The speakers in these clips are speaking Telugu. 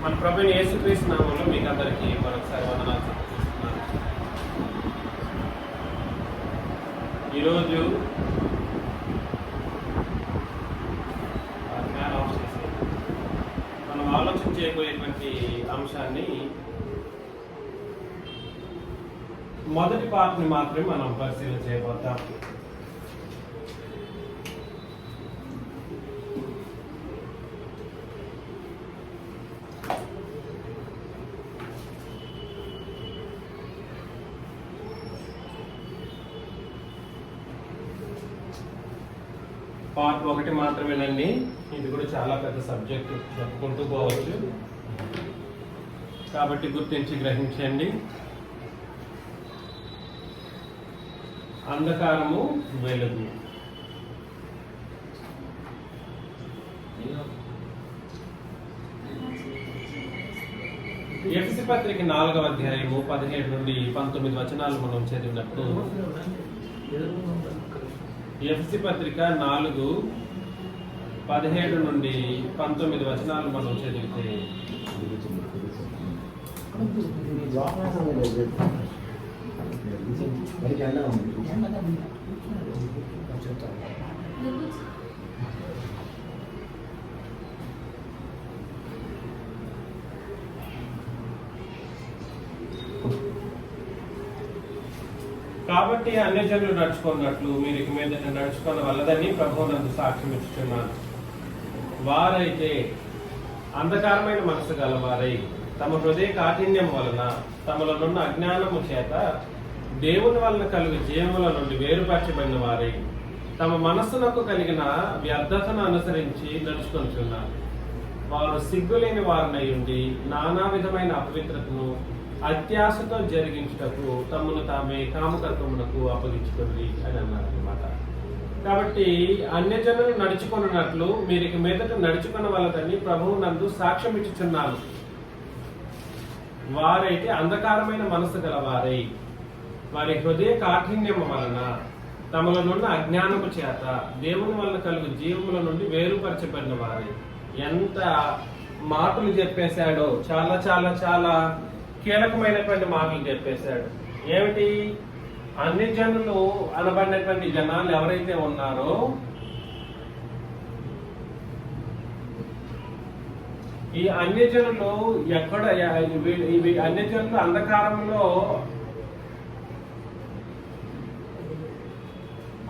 మన ప్రభువైన యేసుక్రీస్తు నామములో మీకు అందరికీ మరొకసారి వందనాలు తెలియజేస్తున్నాను. ఈరోజు ఫ్యాన్ ఆఫ్ చేసి మనం ఆలోచన చేయబోయేటువంటి అంశాన్ని మొదటి పార్ట్ని మాత్రమే మనం పరిశీలన చేయబోతాం. పార్ట్ 1 మాత్రమేనండి. ఇది కూడా చాలా పెద్ద సబ్జెక్ట్, చెప్పుకుంటూ పోవచ్చు. కాబట్టి గుర్తించి గ్రహించండి. అంధకారము వెలుగు. ఎఫెసీ పత్రిక 4వ అధ్యాయము 17 నుండి 19 వచనాలు మనం చదివినప్పుడు, ఎఫెసీ పత్రిక 4:17 నుండి 19 వచనాలు మనం చదివితే, కాబట్టి అన్ని జనులు నడుచుకున్నట్లు మీరు ఇక మీద నడుచుకున్న వల్లదని ప్రభువునందు సాక్ష్యం ఇస్తున్నాను. వారైతే అంధకారమైన మనసు గలవారై తమ హృదయ కాఠిన్యం వలన తమలోనున్న అజ్ఞానము చేత దేవుని వలన కలుగు జీవముల నుండి వేరుపరచబడిన వారై తమ మనస్సునకు కలిగిన వ్యర్థతను అనుసరించి నడుచుకొనిచున్నారు. వారు సిగ్గులేని వారినై ఉండి నానా విధమైన అపవిత్రతను అత్యాశతో జరిగించుటకు తమను తామే కామకత్వమునకు అప్పగించుకొని అని అన్నారు అన్నమాట. కాబట్టి అన్యజనులు నడుచుకున్నట్లు మీరు ఇక మీదట నడుచుకున్న వాళ్ళని ప్రభువు నందు సాక్ష్యం ఇచ్చుచున్నాను. వారైతే అంధకారమైన మనసు గలవారై వారి హృదయ కాఠిన్యము వలన తమలోనున్న అజ్ఞానము చేత దేవుని వలన కలుగు జీవముల నుండి వేరుపరచబడిన వారై. ఎంత మాటలు చెప్పేశాడో, చాలా చాలా చాలా కీలకమైనటువంటి మాటలు చెప్పేశాడు. ఏమిటి? అన్ని జనులు అనబడినటువంటి జనాలు ఎవరైతే ఉన్నారో ఈ అన్యజనులు ఎక్కడ, ఇవి అన్యజనులు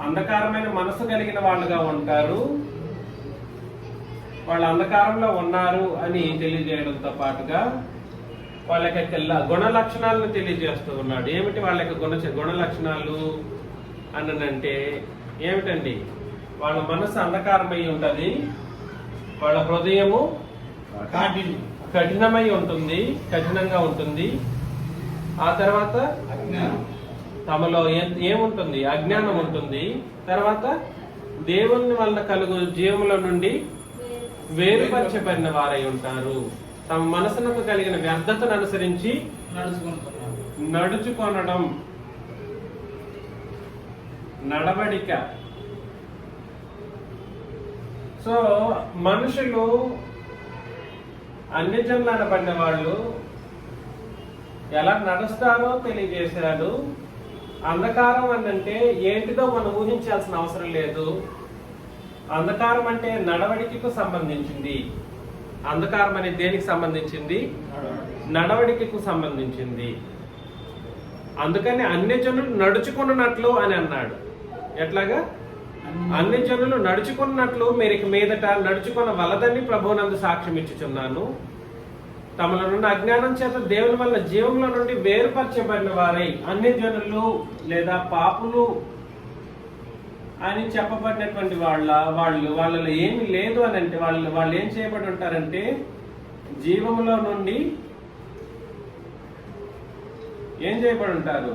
అంధకారమైన మనసు కలిగిన వాళ్ళుగా ఉంటారు. వాళ్ళు అంధకారంలో ఉన్నారు అని తెలియజేయడంతో పాటుగా వాళ్ళ యొక్క గుణ లక్షణాలను తెలియజేస్తూ ఉన్నాడు. ఏమిటి వాళ్ళ యొక్క గుణ లక్షణాలు అనంటే ఏమిటండి? వాళ్ళ మనసు అంధకారమై ఉంటది, వాళ్ళ హృదయము కఠినంగా ఉంటుంది. ఆ తర్వాత తమలో ఏముంటుంది? అజ్ఞానం ఉంటుంది. తర్వాత దేవుని వలన కలుగు జీవముల నుండి వేరుపరచబడిన వారై ఉంటారు. తమ మనసునకు కలిగిన వ్యర్థతను అనుసరించి నడుచుకొనడం, నడవడిక. సో మనుషులు అన్యజనులు అనబడిన వాళ్ళు ఎలా నడుస్తారో తెలియజేశాడు. అంధకారం అంటే ఏంటిదో మనం ఊహించాల్సిన అవసరం లేదు. అంధకారం అంటే నడవడికకు సంబంధించింది. అంధకారం అనేది దేనికి సంబంధించింది? నడవడికకు సంబంధించింది. అందుకని అన్యజనులు నడుచుకున్నట్లు అని అన్నాడు. ఎట్లాగా? అన్యజనులు నడుచుకున్నట్లు మీరు ఇక మీదట నడుచుకున్న వలదని ప్రభువునందు సాక్ష్యం ఇచ్చుచున్నాను. తమలో నుండి అజ్ఞానం చేత దేవుని వల్ల జీవంలో నుండి వేరుపరచబడిన వారై అన్యజనులు లేదా పాపులు అని చెప్పబడినటువంటి వాళ్ళలో ఏమి లేదు అని అంటే వాళ్ళు ఏం చేయబడి ఉంటారంటే జీవములో నుండి ఏం చేయబడి ఉంటారు?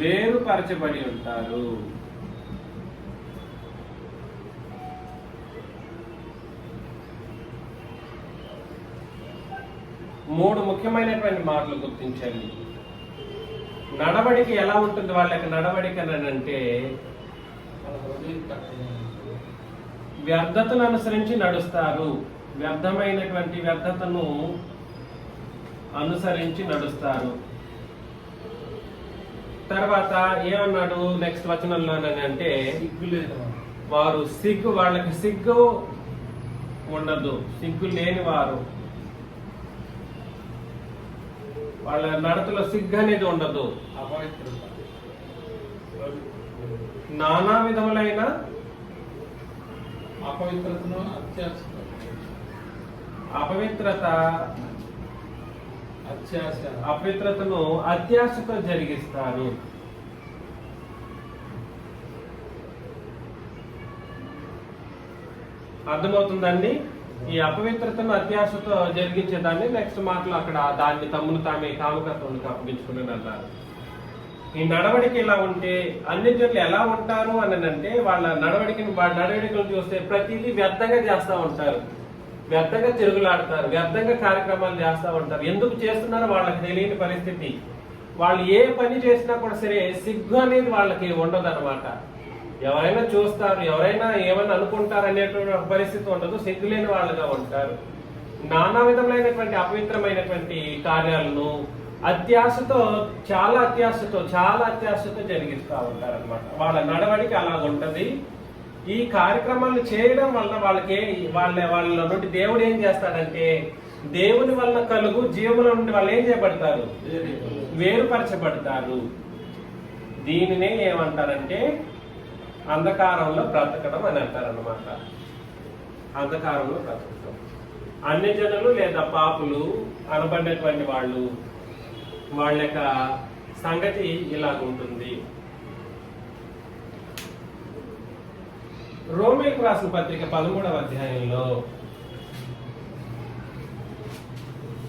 వేరుపరచబడి ఉంటారు. మూడు ముఖ్యమైనటువంటి మాటలు గుర్తించండి. నడవడిక ఎలా ఉంటుంది వాళ్ళ యొక్క నడవడిక అంటే వ్యర్థతను అనుసరించి నడుస్తారు. వ్యర్థతను అనుసరించి నడుస్తారు. తర్వాత ఏమన్నాడు నెక్స్ట్ వచనంలోనంటే వారు వాళ్ళకి సిగ్గు ఉండదు, సిగ్గు లేని వారు, వాళ్ళ నడతలో సిగ్గు అనేది ఉండదు. నానా విధములైన అపవిత్రతను అత్యాశతో జరిగిస్తారు. అర్థమవుతుందండి? ఈ అపవిత్రతను అత్యాశతో జరిగించేదాన్ని నెక్స్ట్ మాటలు అక్కడ దాన్ని తమ్మును తామే కామకత్వానికి అప్పగించుకుని అంటారు. ఈ నడవడిక ఇలా ఉంటే అన్ని జనులు ఎలా ఉంటారు అని అంటే వాళ్ళ నడవడికను చూస్తే ప్రతిదీ వ్యర్థంగా చేస్తూ ఉంటారు, వ్యర్థంగా తిరుగులాడతారు, వ్యర్థంగా కార్యక్రమాలు చేస్తూ ఉంటారు. ఎందుకు చేస్తున్నారో వాళ్ళకి తెలియని పరిస్థితి. వాళ్ళు ఏ పని చేసినా కూడా సరే సిగ్గు అనేది వాళ్ళకి ఉండదన్నమాట. ఎవరైనా చూస్తారు, ఎవరైనా ఏమైనా అనుకుంటారు అనేటువంటి పరిస్థితి ఉండదు, సిగ్గు లేని వాళ్ళుగా ఉంటారు. నానా విధములైనటువంటి అపవిత్రమైనటువంటి కార్యాలను చాలా అత్యాశతో జరిగిస్తూ ఉంటారు అనమాట. వాళ్ళ నడవడికి అలా ఉంటది. ఈ కార్యక్రమాలను చేయడం వల్ల వాళ్ళ నుండి దేవుడు ఏం చేస్తాడంటే దేవుని వల్ల కలుగు జీవముల నుండి వాళ్ళు ఏం చేయబడతారు? వేరుపరచబడతారు. దీనినే ఏమంటారంటే అంధకారంలో బ్రతకడం అని అంటారన్నమాట. అంధకారంలో బ్రతకడం. అన్ని జనులు లేదా పాపులు అనబడినటువంటి వాళ్ళ యొక్క సంగతి ఇలాగుంటుంది. రోమీయులకు రాసిన పత్రిక 13వ అధ్యాయంలో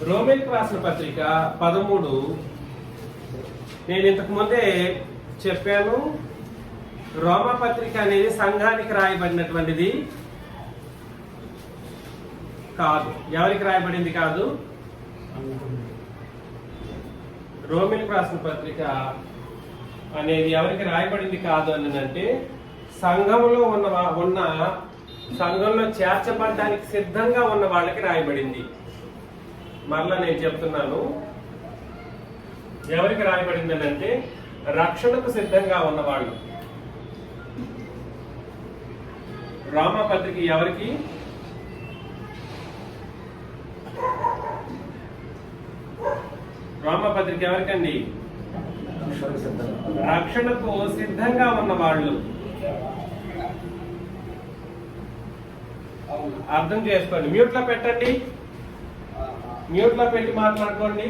రోమీయులకు రాసిన పత్రిక 13 నేను ఇంతకు ముందే చెప్పాను. రోమా పత్రిక అనేది సంఘానికి రాయబడినటువంటిది కాదు. ఎవరికి రాయబడింది కాదు? రోమీయులకు రాసిన పత్రిక అనేది ఎవరికి రాయబడింది కాదు అని అంటే సంఘంలో సంఘంలో చేర్చబడడానికి సిద్ధంగా ఉన్న వాళ్ళకి రాయబడింది. మరలా నేను చెప్తున్నాను, ఎవరికి రాయబడింది అని అంటే రక్షణకు సిద్ధంగా ఉన్నవాళ్ళు. రోమా పత్రిక ఎవరికి? రోమా పత్రిక ఎవరికండి? రక్షణకు సిద్ధంగా ఉన్న వాళ్ళు. అర్థం చేసుకోండి. మ్యూట్ లో పెట్టండి, మ్యూట్ లో పెట్టి మాట్లాడుకోండి.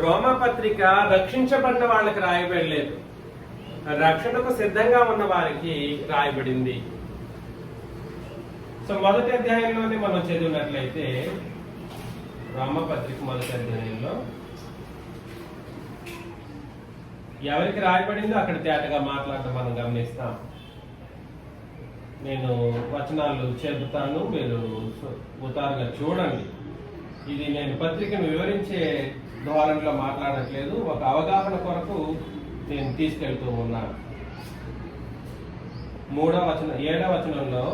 రోమా పత్రిక రక్షించబడిన వాళ్ళకి రాయబడలేదు, రక్షణకు సిద్ధంగా ఉన్న వారికి రాయబడింది. సో మొదటి అధ్యాయంలోనే మనం చదివినట్లయితే రోమా పత్రిక మొదటి అధ్యాయంలో ఎవరికి రాయబడిందో అక్కడ తేటగా మాట్లాడటం మనం గమనిస్తాం. నేను వచనాలు చెబుతాను, మీరు ఉతారుగా చూడండి. ఇది నేను పత్రికను వివరించే ధోరణిలో మాట్లాడట్లేదు, ఒక అవగాహన కొరకు నేను తీసుకెళ్తూ ఉన్నాను. 3వ వచనం 7వ వచనంలో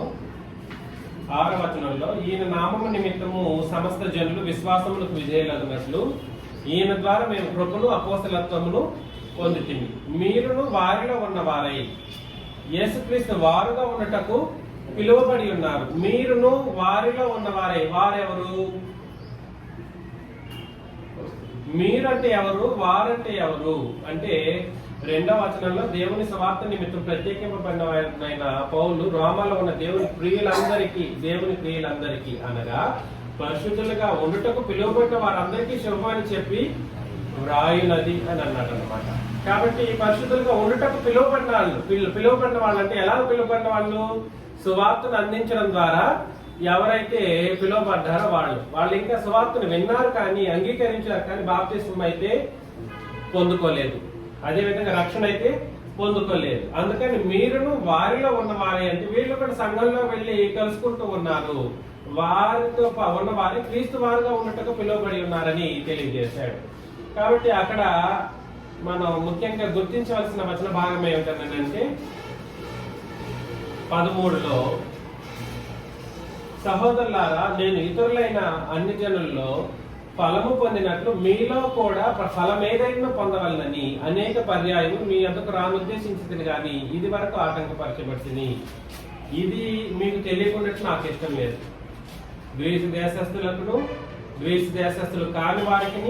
6వ వచనంలో ఈయన నామము నిమిత్తము సమస్త జనులు విశ్వాసములకు విజయులగినట్లు ఈయన ద్వారా మేము కృపను అపోస్తలత్వమును పొందితిమి. మీరును వారిలో ఉన్న వారై యేసుక్రీస్తు వారుగా ఉన్నటకు పిలువబడి ఉన్నారు. మీరును వారిలో ఉన్నవారై. వారెవరు? మీరంటే ఎవరు, వారంటే ఎవరు అంటే 2వ వచనంలో దేవుని సువార్త నిమిత్తం ప్రత్యేకింపబడిన పౌలు రోమాలో ఉన్న దేవుని ప్రియులందరికీ అనగా పరిశుద్ధులుగా ఉండుటకు పిలువబడిన వారందరికీ శుభమని చెప్పి వ్రాయునది అని అన్నాడు అనమాట. కాబట్టి పరిశుద్ధులుగా ఉండుటకు పిలువబడిన వాళ్ళు అంటే ఎలా పిలువబడిన వాళ్ళు? సువార్తను అందించడం ద్వారా ఎవరైతే పిలువబడ్డారో వాళ్ళు ఇంకా సువార్తను విన్నారు కానీ అంగీకరించారు కానీ బాప్తిస్మం అయితే పొందుకోలేదు, అదేవిధంగా రక్షణ అయితే పొందుకోలేదు. అందుకని మీరును వారిలో ఉన్న వారే అంటే వీళ్ళు కూడా సంఘంలో వెళ్ళి కలుసుకుంటూ ఉన్నారు, వారితో ఉన్న వారి క్రీస్తు వారుగా ఉన్నట్టుగా పిలువబడి ఉన్నారని తెలియజేశాడు. కాబట్టి అక్కడ మనం ముఖ్యంగా గుర్తించవలసిన వచన భాగం ఏమిటంటే 13లో, సహోదరులారా, నేను ఇతరులైన అన్ని జనుల్లో ఫలము పొందినట్లు మీలో కూడా ఫలం ఏదైనా పొందవలనని అనేక పర్యాయములు మీ అంతకు రానుద్దేశించింది కానీ ఇది వరకు ఆటంకపరచబడింది. ఇది మీకు తెలియకున్నట్టు నాకు ఇష్టం లేదు. గ్రీసు దేశస్థులకును గ్రీసు దేశస్థులు కాని వారికి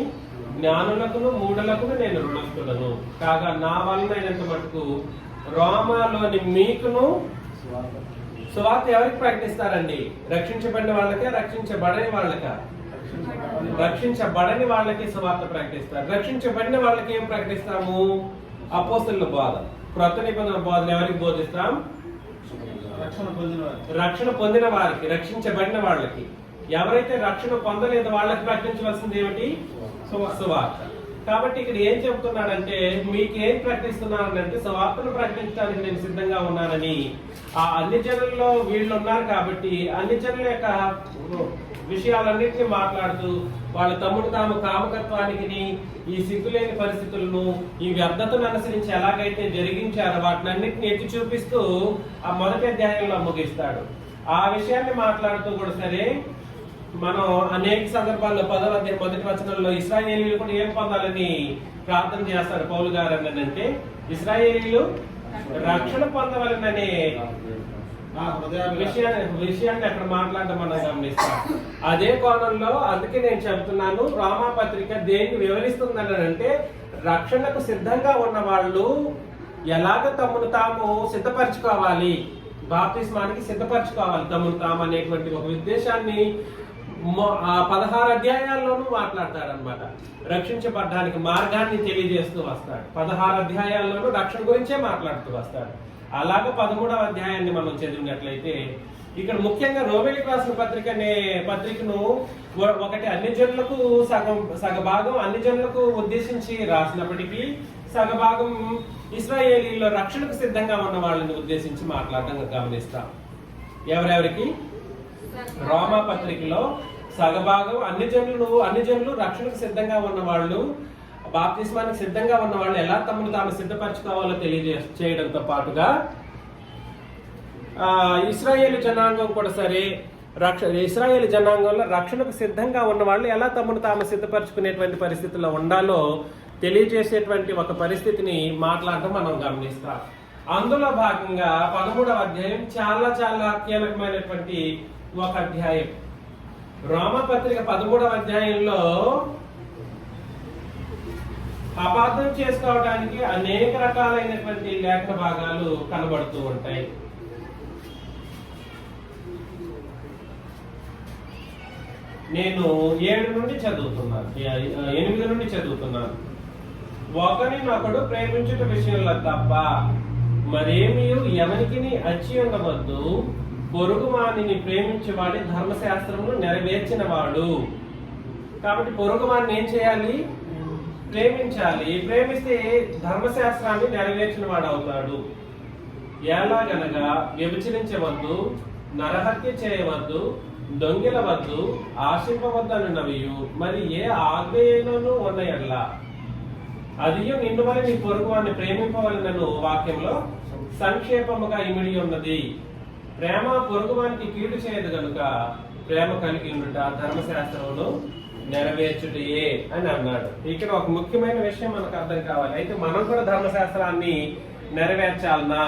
జ్ఞానులకును మూఢులకును నేను రుణస్థులను కాగా నా వలనైనంత మటుకు రోమాలోని మీకును సువార్త ఎవరికి ప్రకటిస్తారండి? రక్షించబడిన వాళ్ళకే, రక్షించబడని వాళ్ళకా? రక్షించబడని వాళ్ళకి సువార్త ప్రకటిస్తారు. రక్షించబడిన వాళ్ళకి ఏం ప్రకటిస్తాము? అపోస్తలుల బోధ, క్రొత్త నిబంధన బోధన ఎవరికి బోధిస్తాం? రక్షణ పొందిన వారికి, రక్షించబడిన వాళ్ళకి. ఎవరైతే రక్షణ పొందలేదు వాళ్ళకి ప్రకటించవలసింది ఏమిటి? సువార్త. కాబట్టి ఇక్కడ ఏం చెబుతున్నాడంటే, మీకేం ప్రకటిస్తున్నానంటే సువార్తను ప్రకటించడానికి నేను సిద్ధంగా ఉన్నానని. ఆ అన్ని జనుల్లో వీళ్ళు ఉన్నారు కాబట్టి అన్ని జనుల యొక్క విషయాలన్నింటినీ మాట్లాడుతూ వాళ్ళ తమ్ముడు తాము కామకత్వానికి, ఈ సిగ్గులేని పరిస్థితులను, ఈ వ్యర్థతను అనుసరించి ఎలాగైతే జరిగించారో వాటినన్నింటినీ ఎత్తి చూపిస్తూ ఆ మొదటి అధ్యాయంలో ముగిస్తాడు. ఆ విషయాన్ని మాట్లాడుతూ కూడా సరే మనం అనేక సందర్భాల్లో 10వ అధ్యాయం మొదటి వచనంలో ఇశ్రాయేలీలు కూడా ఏం పొందాలని ప్రార్థన చేస్తాడు పౌలు గారు అంటే, ఇశ్రాయేలీలు రక్షణ పొందవాలనే విషయాన్ని అక్కడ మాట్లాడడం మనం గమనిస్తాం. అదే కోణంలో అందుకే నేను చెప్తున్నాను, రోమా పత్రిక దేన్ని వివరిస్తుందని అంటే, రక్షణకు సిద్ధంగా ఉన్న వాళ్ళు ఎలాగ తమను తాము సిద్ధపరచుకోవాలి, బాప్తిస్మానికి సిద్ధపరచుకోవాలి తమను తాము అనేటువంటి ఒక ఉద్దేశాన్ని 16 అధ్యాయాల్లోనూ మాట్లాడతాడనమాట. రక్షించబడ్డానికి మార్గాన్ని తెలియజేస్తూ వస్తాడు. 16 అధ్యాయాల్లోనూ రక్షణ గురించే మాట్లాడుతూ వస్తాడు. అలాగే 13వ అధ్యాయాన్ని మనం చదివినట్లయితే ఇక్కడ ముఖ్యంగా రోమేలికి రాసిన పత్రికను ఒకటి అన్ని జనులకు సగభాగం అన్ని జనులకు ఉద్దేశించి రాసినప్పటికీ సగభాగం ఇశ్రాయేలీలో రక్షణకు సిద్ధంగా ఉన్న వాళ్ళని ఉద్దేశించి మాట్లాడడం గమనిస్తాం. ఎవరెవరికి? రోమా పత్రికలో సగభాగం అన్ని జనులు రక్షణకు సిద్ధంగా ఉన్న వాళ్ళు, బాప్తిస్మానికి సిద్ధంగా ఉన్న వాళ్ళు ఎలా తమను తాము సిద్ధపరచుకోవాలో తెలియజేయడంతో పాటుగా ఇశ్రాయేలు జనాంగం కూడా సరే, ఇశ్రాయేలు జనాంగంలో రక్షణకు సిద్ధంగా ఉన్న వాళ్ళు ఎలా తమను తాము సిద్ధపరచుకునేటువంటి పరిస్థితుల్లో ఉండాలో తెలియజేసేటువంటి ఒక పరిస్థితిని మాట్లాడటం మనం గమనిస్తాం. అందులో భాగంగా 13వ అధ్యాయం చాలా చాలా కీలకమైనటువంటి ఒక అధ్యాయం. రోమపత్రిక 13వ అధ్యాయంలో అపార్థం చేసుకోవడానికి అనేక రకాలైనటువంటి లేఖన భాగాలు కనబడుతూ ఉంటాయి. నేను 7 నుండి చదువుతున్నాను, 8 నుండి చదువుతున్నాను. ఒకరినొకడు ప్రేమించుట విషయంలో తప్ప మరేమీ ఎవరికి అచ్చి ఉండవద్దు. పొరుగువాణిని ప్రేమించేవాడి ధర్మశాస్త్రమును నెరవేర్చిన వాడు. కాబట్టి పొరుగువాణిని ఏం చేయాలి? ప్రేమించాలి. ప్రేమిస్తే ధర్మశాస్త్రాన్ని నెరవేర్చిన వాడు అవుతాడు. ఎలాగనగా వ్యభిచరించవద్దు, నరహత్య చేయవద్దు, దొంగిలవద్దు, ఆశింపవద్దనున్నవియు మరి ఏ ఆజ్ఞను ఉన్నాయల్లా అదియు నిన్ను వల్ల నీ పొరుగువాన్ని ప్రేమింపవలనను వాక్యంలో సంక్షేపముగా ఇమిడి ఉన్నది. ప్రేమ పొరుగువానికి కీడు చేయదు కనుక ప్రేమ కలిగి ఉండుట ధర్మశాస్త్రమును నెరవేర్చుటయే అని అన్నాడు. ఇక్కడ ఒక ముఖ్యమైన విషయం మనకు అర్థం కావాలి. అయితే మనం కూడా ధర్మశాస్త్రాన్ని నెరవేర్చాలనా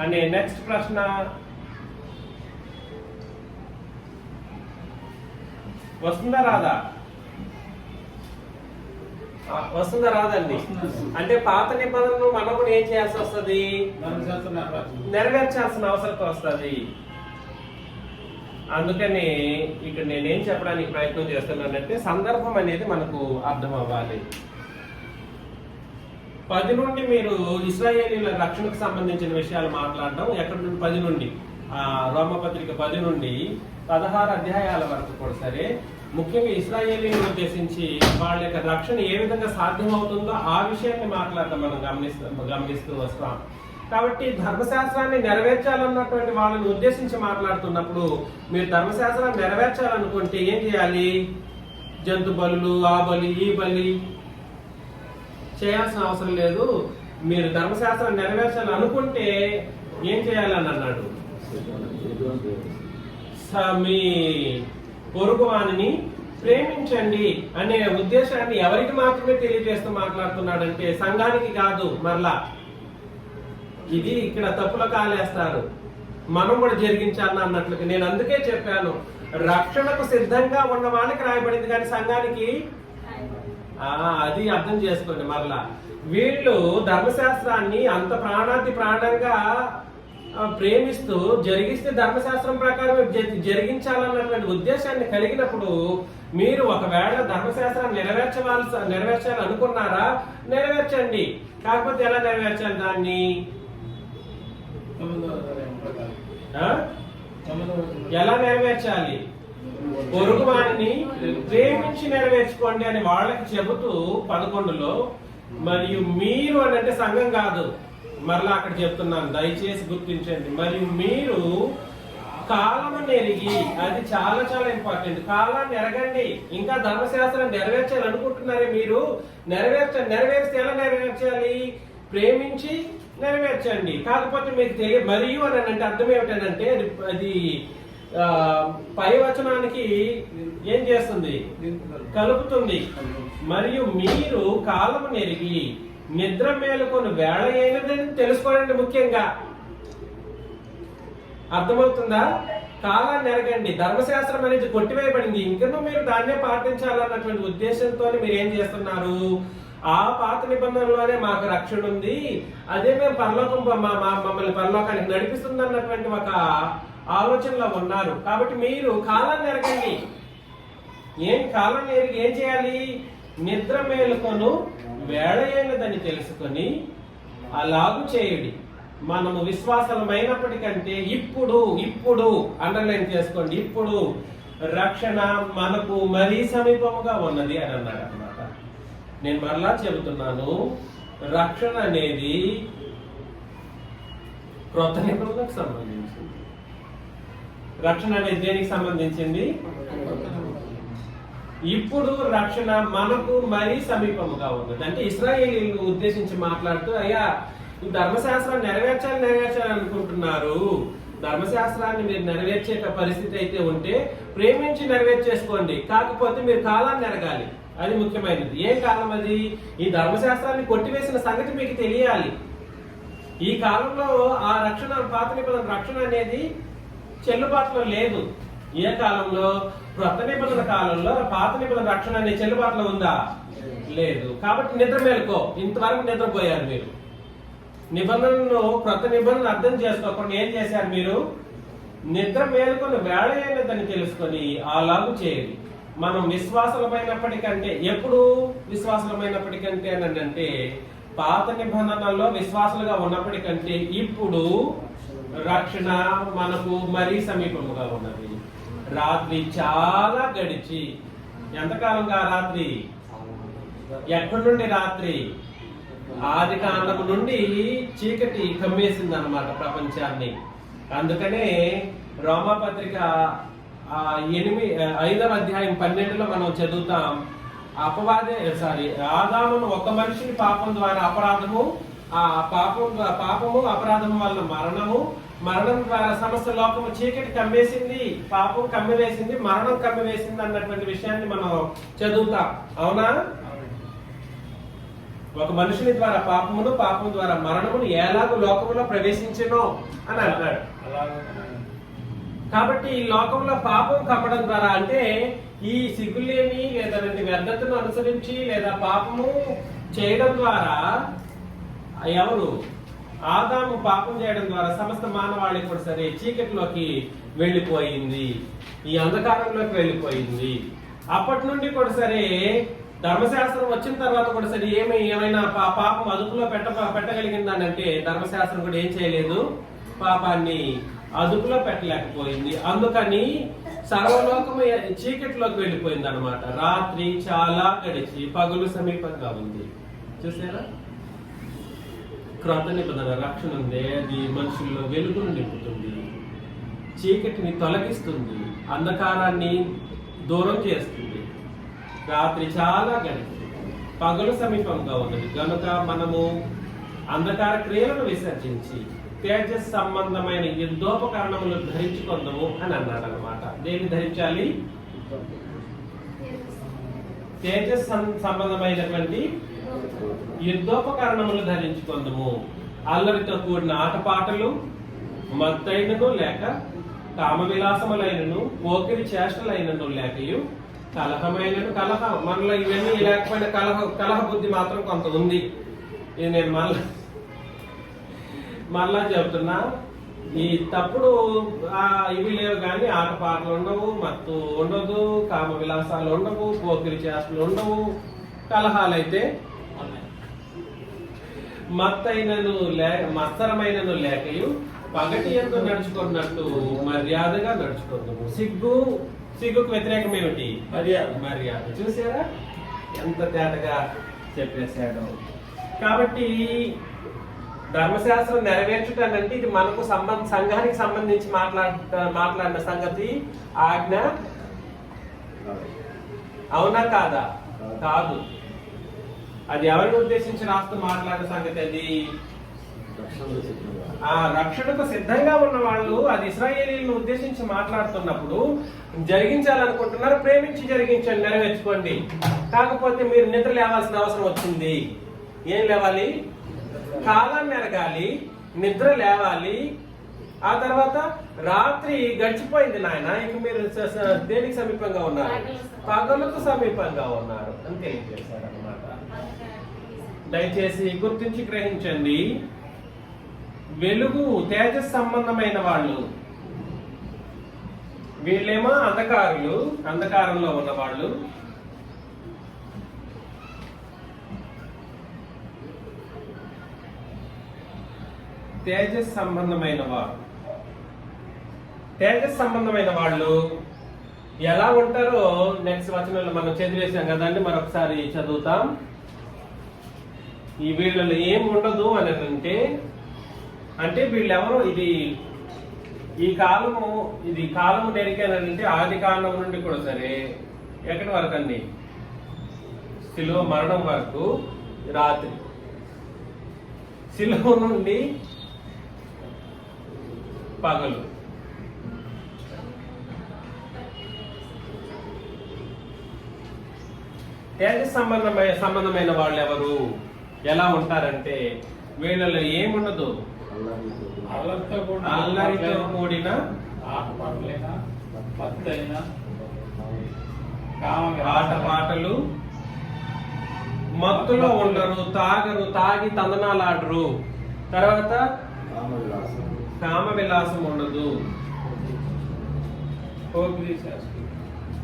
అనే నెక్స్ట్ ప్రశ్న వస్తుందా రాదా? వస్తుందా రాదండి? అంటే పాత నిబంధనలు మనం కూడా ఏం చేయాల్సి వస్తుంది? నెరవేర్చాల్సిన అవసరం వస్తుంది. అందుకని ఇక్కడ నేనేం చెప్పడానికి ప్రయత్నం చేస్తున్నానంటే సందర్భం అనేది మనకు అర్థం అవ్వాలి. 10 నుండి మీరు ఇశ్రాయేలీల రక్షణకు సంబంధించిన విషయాలు మాట్లాడడం ఎక్కడ నుండి 10 నుండి రోమపత్రిక 10 నుండి 16 అధ్యాయాల వరకు కూడా సరే ముఖ్యంగా ఇశ్రాయేలీలను ఉద్దేశించి వాళ్ళ యొక్క రక్షణ ఏ విధంగా సాధ్యమవుతుందో ఆ విషయాన్ని మాట్లాడటం మనం గమనిస్తూ వస్తాం. కాబట్టి ధర్మశాస్త్రాన్ని నెరవేర్చాలన్నటువంటి వాళ్ళని ఉద్దేశించి మాట్లాడుతున్నప్పుడు మీరు ధర్మశాస్త్రాన్ని నెరవేర్చాలనుకుంటే ఏం చేయాలి? జంతు బలులు, ఆ బలి, ఈ బలి చేయాల్సిన అవసరం లేదు. మీరు ధర్మశాస్త్రాన్ని నెరవేర్చాలనుకుంటే ఏం చేయాలని అన్నాడు? మీ పొరుగు వాణిని ప్రేమించండి అనే ఉద్దేశాన్ని ఎవరికి మాత్రమే తెలియజేస్తూ మాట్లాడుతున్నాడంటే సంఘానికి కాదు. మరలా ఇది ఇక్కడ తప్పుల కాలేస్తారు, మనం కూడా జరిగించాలి అన్నట్లుగా. నేను అందుకే చెప్పాను, రక్షణకు సిద్ధంగా ఉన్న వాళ్ళకి రాయబడింది కానీ సంఘానికి అది అర్థం చేసుకోండి. మరలా వీళ్ళు ధర్మశాస్త్రాన్ని అంత ప్రాణాతి ప్రాణంగా ప్రేమిస్తూ జరిగిస్తే ధర్మశాస్త్రం ప్రకారం జరిగించాలన్నటువంటి ఉద్దేశాన్ని కలిగినప్పుడు మీరు ఒకవేళ ధర్మశాస్త్రాన్ని నెరవేర్చాలి అనుకున్నారా, నెరవేర్చండి. కాకపోతే ఎలా నెరవేర్చాలి? దాన్ని ఎలా నెరవేర్చాలి? పొరుగు వాడిని ప్రేమించి నెరవేర్చుకోండి అని వాళ్ళకి చెబుతూ 11లో, మరియు మీరు అని అంటే సంఘం కాదు, మరలా అక్కడ చెప్తున్నాను, దయచేసి గుర్తించండి. మరియు మీరు కాలమును ఎరిగి, అది చాలా చాలా ఇంపార్టెంట్. కాలాన్ని ఎరగండి. ఇంకా ధర్మశాస్త్రం నెరవేర్చాలి అనుకుంటున్నారే మీరు, నెరవేర్స్తే ఎలా నెరవేర్చాలి? ప్రేమించి నెరవేర్చండి. కాకపోతే మీకు తెలియదు మరియు అని అంటే అర్థం ఏమిటంటే అది పై వచనానికి ఏం చేస్తుంది? కలుపుతుంది. మరియు మీరు కాలము నెరిగి నిద్ర మేలుకొని వేళ అయినదని తెలుసుకోండి. ముఖ్యంగా అర్థమవుతుందా? కాలాన్ని ఎరగండి. ధర్మశాస్త్రం అనేది కొట్టివేయబడింది, ఇంకనూ మీరు దాన్నే పాటించాలన్నటువంటి ఉద్దేశంతో మీరు ఏం చేస్తున్నారు? ఆ పాత నిబంధనలోనే మాకు రక్షణ ఉంది, అదే మేము మమ్మల్ని పరలోకానికి నడిపిస్తుంది అన్నటువంటి ఒక ఆలోచనలో ఉన్నారు. కాబట్టి మీరు కాలాన్ని ఎరగండి. కాలాన్ని ఎరిగి ఏం చేయాలి? నిద్ర మేలుకొను వేళ అయినదని తెలుసుకొని అలాగు చేయుడి. మనము విశ్వాసమైనప్పటికంటే ఇప్పుడు అండర్లైన్ చేసుకోండి, ఇప్పుడు రక్షణ మనకు మరీ సమీపముగా ఉన్నది అని అన్నాడు అన్నమాట. నేను మరలా చెబుతున్నాను, రక్షణ అనేది క్రొత్త నిబంధనకు సంబంధించింది. రక్షణ అనేది దేనికి సంబంధించింది? ఇప్పుడు రక్షణ మనకు మరీ సమీపముగా ఉన్నది. అంటే ఇశ్రాయేలీయులను ఉద్దేశించి మాట్లాడుతూ, అయ్యా ఈ ధర్మశాస్త్రాన్ని నెరవేర్చాలి అనుకుంటున్నారు, ధర్మశాస్త్రాన్ని మీరు నెరవేర్చే పరిస్థితి అయితే ఉంటే ప్రేమించి నెరవేర్చేసుకోండి. కాకపోతే మీరు కాలాన్ని ఎరగాలి, అది ముఖ్యమైనది. ఏ కాలం అది? ఈ ధర్మశాస్త్రాన్ని కొట్టివేసిన సంగతి మీకు తెలియాలి. ఈ కాలంలో ఆ రక్షణ, పాత నిబంధన రక్షణ అనేది చెల్లుబాటులో లేదు. ఏ కాలంలో? క్రొత్త నిబంధన కాలంలో పాత నిబంధన రక్షణ అనేది చెల్లుబాటులో ఉందా? లేదు. కాబట్టి నిద్ర మేలుకో. ఇంతవరకు నిద్రపోయారు మీరు. నిబంధనను, క్రొత్త నిబంధన అర్థం చేసుకోకుండా ఏం చేశారు మీరు? నిద్ర మేలుకొని వేళ అయినదని తెలుసుకొని అలాగూ చేయండి. మనం విశ్వాసమైనప్పటికంటే, ఎప్పుడు విశ్వాసమైనప్పటికంటే అని అంటే పాత నిబంధనల్లో విశ్వాసులుగా ఉన్నప్పటికంటే ఇప్పుడు రక్షణ మనకు మరీ సమీపముగా ఉన్నది. రాత్రి చాలా గడిచి, ఎంతకాలంగా రాత్రి? ఎక్కడి నుండి రాత్రి? ఆది కాండము నుండి చీకటి కమ్మేసింది అన్నమాట ప్రపంచాన్ని. అందుకనే రోమాపత్రిక 5వ అధ్యాయం 12లో మనం చదువుతాం, ఆదామును ఒక మనిషిని పాపం ద్వారా అపరాధము, ఆ పాపము అపరాధము వల్ల మరణం ద్వారా సమస్త లోకము చీకటి కమ్మేసింది, పాపం కమ్మివేసింది, మరణం కమ్మివేసింది అన్నటువంటి విషయాన్ని మనం చదువుతాం. అవునా? ఒక మనుషుని ద్వారా పాపం ద్వారా మరణమును ఎలాగో లోకములో ప్రవేశించెనో అని అంటాడు. కాబట్టి ఈ లోకంలో పాపం కమ్మడం ద్వారా, అంటే ఈ సిగ్గులేని లేదా వ్యర్థతను అనుసరించి లేదా పాపము చేయడం ద్వారా, ఎవరు? ఆదాము పాపం చేయడం ద్వారా సమస్త మానవాళి కూడా సరే చీకటిలోకి వెళ్ళిపోయింది, ఈ అంధకారంలోకి వెళ్ళిపోయింది. అప్పటి నుండి కూడా సరే ధర్మశాస్త్రం వచ్చిన తర్వాత కూడా సరే ఏమైనా పాపం అదుపులో పెట్టగలిగిందానంటే ధర్మశాస్త్రం కూడా ఏం చేయలేదు, పాపాన్ని అదుపులో పెట్టలేకపోయింది. అందుకని సర్వలోకము చీకటిలోకి వెళ్ళిపోయింది అన్నమాట. రాత్రి చాలా గడిచి పగులు సమీపంగా ఉంది. చూసారా? క్రొత్త నిబంధన రక్షణ ఉంది. అది మనుషుల్లో వెలుగును నింపుతుంది, చీకటిని తొలగిస్తుంది, అంధకారాన్ని దూరం చేస్తుంది. రాత్రి చాలా గడిచింది, పగలు సమీపంగా ఉన్నది కనుక మనము అంధకార క్రియలను విసర్జించి తేజస్ సంబంధమైన యుద్ధోపకరణములు ధరించుకుందాము అని అన్నాడు అనమాట. దేన్ని ధరించాలి? తేజస్ సంబంధమైనటువంటి యుద్ధోపకరణములు ధరించుకుందాము. అల్లరితో కూడిన ఆటపాటలు, మత్తైనను లేక కామ విలాసములైనను, పోకిరి చేష్టలైనను లేకయు, కలహమైనను కలహం. మనలో ఇవన్నీ లేకపోయినా కలహ బుద్ధి మాత్రం కొంత ఉంది. ఇది నేను మళ్ళా చెబుతున్నా. ఈ తప్పుడు ఇవి లేవు కానీ ఆటపాటలు ఉండవు, మత్తు ఉండదు, కామ విలాసాలు ఉండవు, పోకిరి చేష్టలు ఉండవు, కలహాలైతే మత్తైనను మత్సరమైనను లేకయు, పగటి యందు నడుచుకున్నట్టు మర్యాదగా నడుచుకుందాము. సిగ్గుకు వ్యతిరేకం ఏమిటి? మర్యాద. చూసారా ఎంత తేటగా చెప్పేశాడు. కాబట్టి ధర్మశాస్త్రం నెరవేర్చుటానంటే ఇది మనకు సంఘానికి సంబంధించి మాట్లాడిన సంగతి. ఆజ్ఞ అవునా కాదా? కాదు. అది ఎవరిని ఉద్దేశించి రాస్తూ మాట్లాడిన సంగతి. అది ఆ రక్షణకు సిద్ధంగా ఉన్న వాళ్ళు అది ఇశ్రాయేలీలను ఉద్దేశించి మాట్లాడుతున్నప్పుడు జరిగించాలనుకుంటున్నారు. ప్రేమించి జరిగించండి, నెరవేర్చుకోండి. కాకపోతే మీరు నిద్ర లేవాల్సిన అవసరం వచ్చింది. ఏం లేవాలి? కాలాన్ని ఎరగాలి, నిద్ర లేవాలి. ఆ తర్వాత రాత్రి గడిచిపోయింది నాయన, ఇక మీరు దేనికి సమీపంగా ఉన్నారు? పగలకు సమీపంగా ఉన్నారు అని తెలియజేశారు అన్నమాట. దయచేసి గుర్తించి గ్రహించండి. వెలుగు తేజస్ సంబంధమైన వాళ్ళు, వీళ్ళేమో అంధకారులు, అంధకారంలో ఉన్నవాళ్ళు. తేజస్ సంబంధమైన వారు, తేజస్ సంబంధమైన వాళ్ళు ఎలా ఉంటారో నెక్స్ట్ వచనంలో మనం చదివేసాం కదండి, మరొకసారి చదువుతాం. ఈ వీళ్ళలో ఏం ఉండదు అని అంటే వీళ్ళెవరో ఈ కాలము, ఇది కాలము దేనికేనంటే ఆది కాలం నుండి కూడా సరే ఎక్కడి వరకు అండి? శిలువ మరణం వరకు రాత్రి, శిలువ నుండి పగలు. తేజస్ సంబంధమైన వాళ్ళు ఎవరు, ఎలా ఉంటారంటే వీళ్ళలో ఏముండదు? అల్లరితో కూడిన ఆటపాటలు, మత్తులో ఉండరు, తాగరు, తాగి తందనాలాడరు. తర్వాత కామ విలాసం ఉండదు,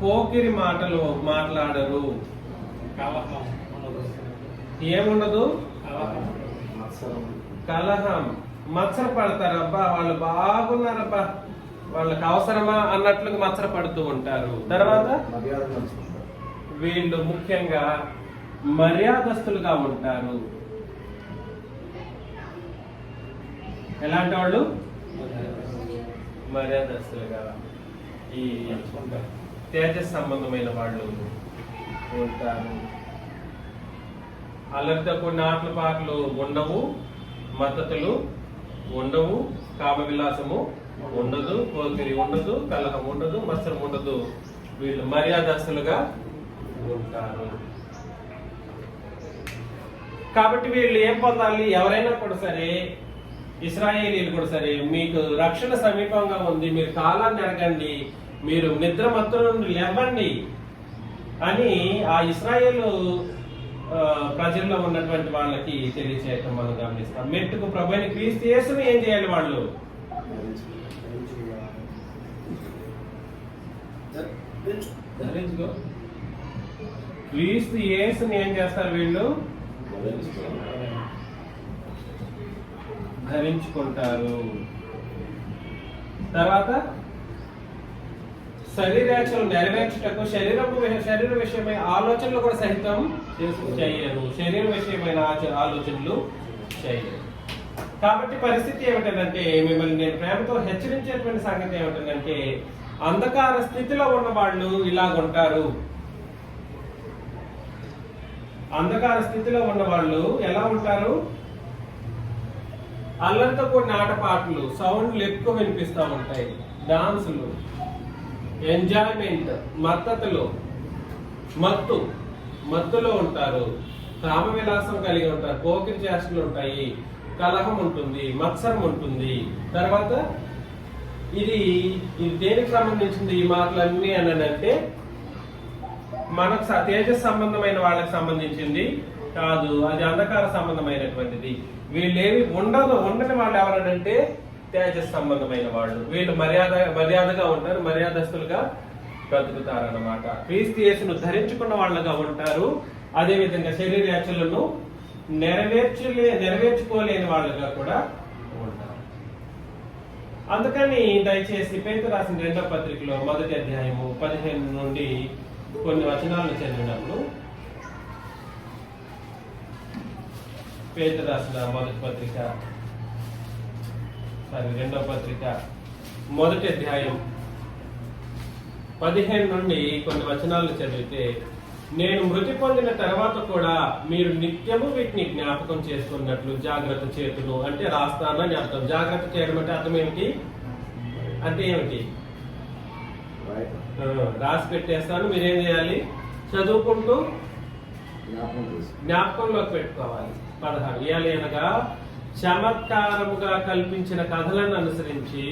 పోకిరి మాటలు మాట్లాడరు, ఏముండదు? కలహం, మత్సర పడతారు. అబ్బా వాళ్ళు బాగున్నారబ్బా, వాళ్ళకి అవసరమా అన్నట్లుగా మత్సర పడుతూ ఉంటారు. తర్వాత వీళ్ళు ముఖ్యంగా మర్యాదస్తులుగా ఉంటారు. ఎలాంటి వాళ్ళు? మర్యాదస్తులుగా ఈ తేజస్ సంబంధమైన వాళ్ళు ఉంటారు. అల్లరితో కొన్ని ఆటల పాటలు ఉండవు, మద్దతులు ఉండవు, కామ విలాసము ఉండదు, పోకిరి ఉండదు, కలహం ఉండదు, మత్సరం ఉండదు. వీళ్ళు మర్యాదస్తులుగా ఉంటారు. కాబట్టి వీళ్ళు ఏం పొందాలి? ఎవరైనా కూడా సరే, ఇశ్రాయేలీలు కూడా సరే, మీకు రక్షణ సమీపంగా ఉంది, మీరు కాలాన్ని ఎరగండి, మీరు నిద్ర మత్తుల నుండి లేవండి అని ఆ ఇశ్రాయేలు ప్రజల్లో ఉన్నటువంటి వాళ్ళకి తెలియచేయటం మనం గమనిస్తాం. మెట్టుకు ప్రభువైన క్రీస్తు యేసుని ఏం చేయాలి? వాళ్ళు క్రీస్తు యేసుని ఏం చేస్తారు? వీళ్ళు ధరించుకుంటారు. తర్వాత శరీరాచలు నెరవేర్చుటకు శరీర విషయమైన ఆలోచనలు కూడా సహితం చేయరు. శరీర విషయమైన ఆలోచనలు చేయరు. కాబట్టి పరిస్థితి ఏమిటంటే, మిమ్మల్ని నేను ప్రేమతో హెచ్చరించేటువంటి సంగతి ఏమిటంటే, అంధకార స్థితిలో ఉన్న వాళ్ళు ఇలాగుంటారు. అంధకార స్థితిలో ఉన్న వాళ్ళు ఎలా ఉంటారు? అల్లరితో కూడిన ఆటపాటలు, సౌండ్లు ఎక్కువ వినిపిస్తూ ఉంటాయి, డాన్సులు, ఎంజాయ్మెంట్, మత్తులో ఉంటారు, కామ విలాసం కలిగి ఉంటారు, పోకిరి చేష్టలు ఉంటాయి, కలహం ఉంటుంది, మత్సరం ఉంటుంది. తర్వాత ఇది దేనికి సంబంధించింది ఈ మాటలన్నీ అంటే, మనకు తేజస్ సంబంధమైన వాళ్ళకి సంబంధించింది కాదు, అది అంధకార సంబంధమైనటువంటిది. వీళ్ళేవి ఉండని వాళ్ళు ఎవరంటే తేజస్ సంబంధమైన వాళ్ళు. వీళ్ళు మర్యాదగా ఉంటారు, మర్యాదస్తులుగా బ్రతుకుతారన్నమాట. క్రీస్తు యేసును ధరించుకున్న వాళ్ళగా ఉంటారు. అదే విధంగా శరీరాచలను నెరవేర్చుకోలేని వాళ్ళగా కూడా ఉంటారు. అందుకని దయచేసి పేతురు రాసిన 2వ పత్రికలో 1వ అధ్యాయము 15 నుండి కొన్ని వచనాలను చదివినప్పుడు, పేతురు రాసిన 2వ పత్రిక 1వ అధ్యాయం 15 నుండి కొన్ని వచనాలను చదివితే, నేను మృతి పొందిన తర్వాత కూడా మీరు నిత్యము వీటిని జ్ఞాపకం చేసుకున్నట్లు జాగ్రత్త చేతును. అంటే రాస్తానని అర్థం. జాగ్రత్త చేయడం అంటే అర్థం ఏమిటి? రాసి పెట్టేస్తాను, మీరేం చేయాలి? చదువుకుంటూ జ్ఞాపకంలోకి పెట్టుకోవాలి. 16 ఇయాలి అనగా చమత్కారముగా కల్పించిన కథలను అనుసరించి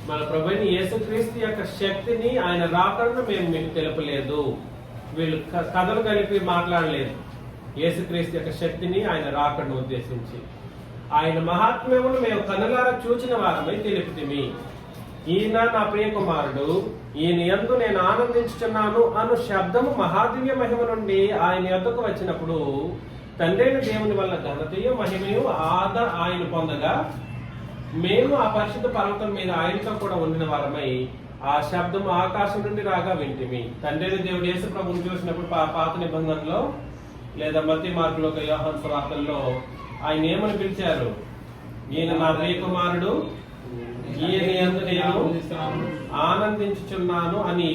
మన ప్రభువైన యేసుక్రీస్తు యొక్క శక్తిని, ఆయన రాకడను మేము మీకు తెలుపలేదు. వీళ్ళు కథలు కలిపి మాట్లాడలేదు. యేసుక్రీస్తు యొక్క శక్తిని, ఆయన రాకడను ఉద్దేశించి, ఆయన మహాత్మ్యమును మేము కనులారా చూచిన వారమై తెలిపితిమి. ఈయన నా ప్రియ కుమారుడు, ఈయన యందు నేను ఆనందించుచున్నాను అను శబ్దము మహాదివ్య మహిమ నుండి ఆయన యొద్దకు వచ్చినప్పుడు, తండ్రైన దేవుని వల్ల ఘనతయు మహిమయు ఆయన పొందగా, మేము ఆ పరిశుద్ధ పర్వతం మీద ఆయనతో కూడా ఉండిన వారమై ఆ శబ్దం ఆకాశం నుండి రాగా వింటిమి. తండ్రైన దేవుడు యేసు ప్రభువును చూసినప్పుడు పాత నిబంధనలో లేదా మత్తయి మార్కులో, యోహాను సువార్తల్లో ఆయన ఏమని పిలిచారు? ఈయన నా ప్రియ కుమారుడు, ఈయన యందు నేను ఆనందించుచున్నాను అని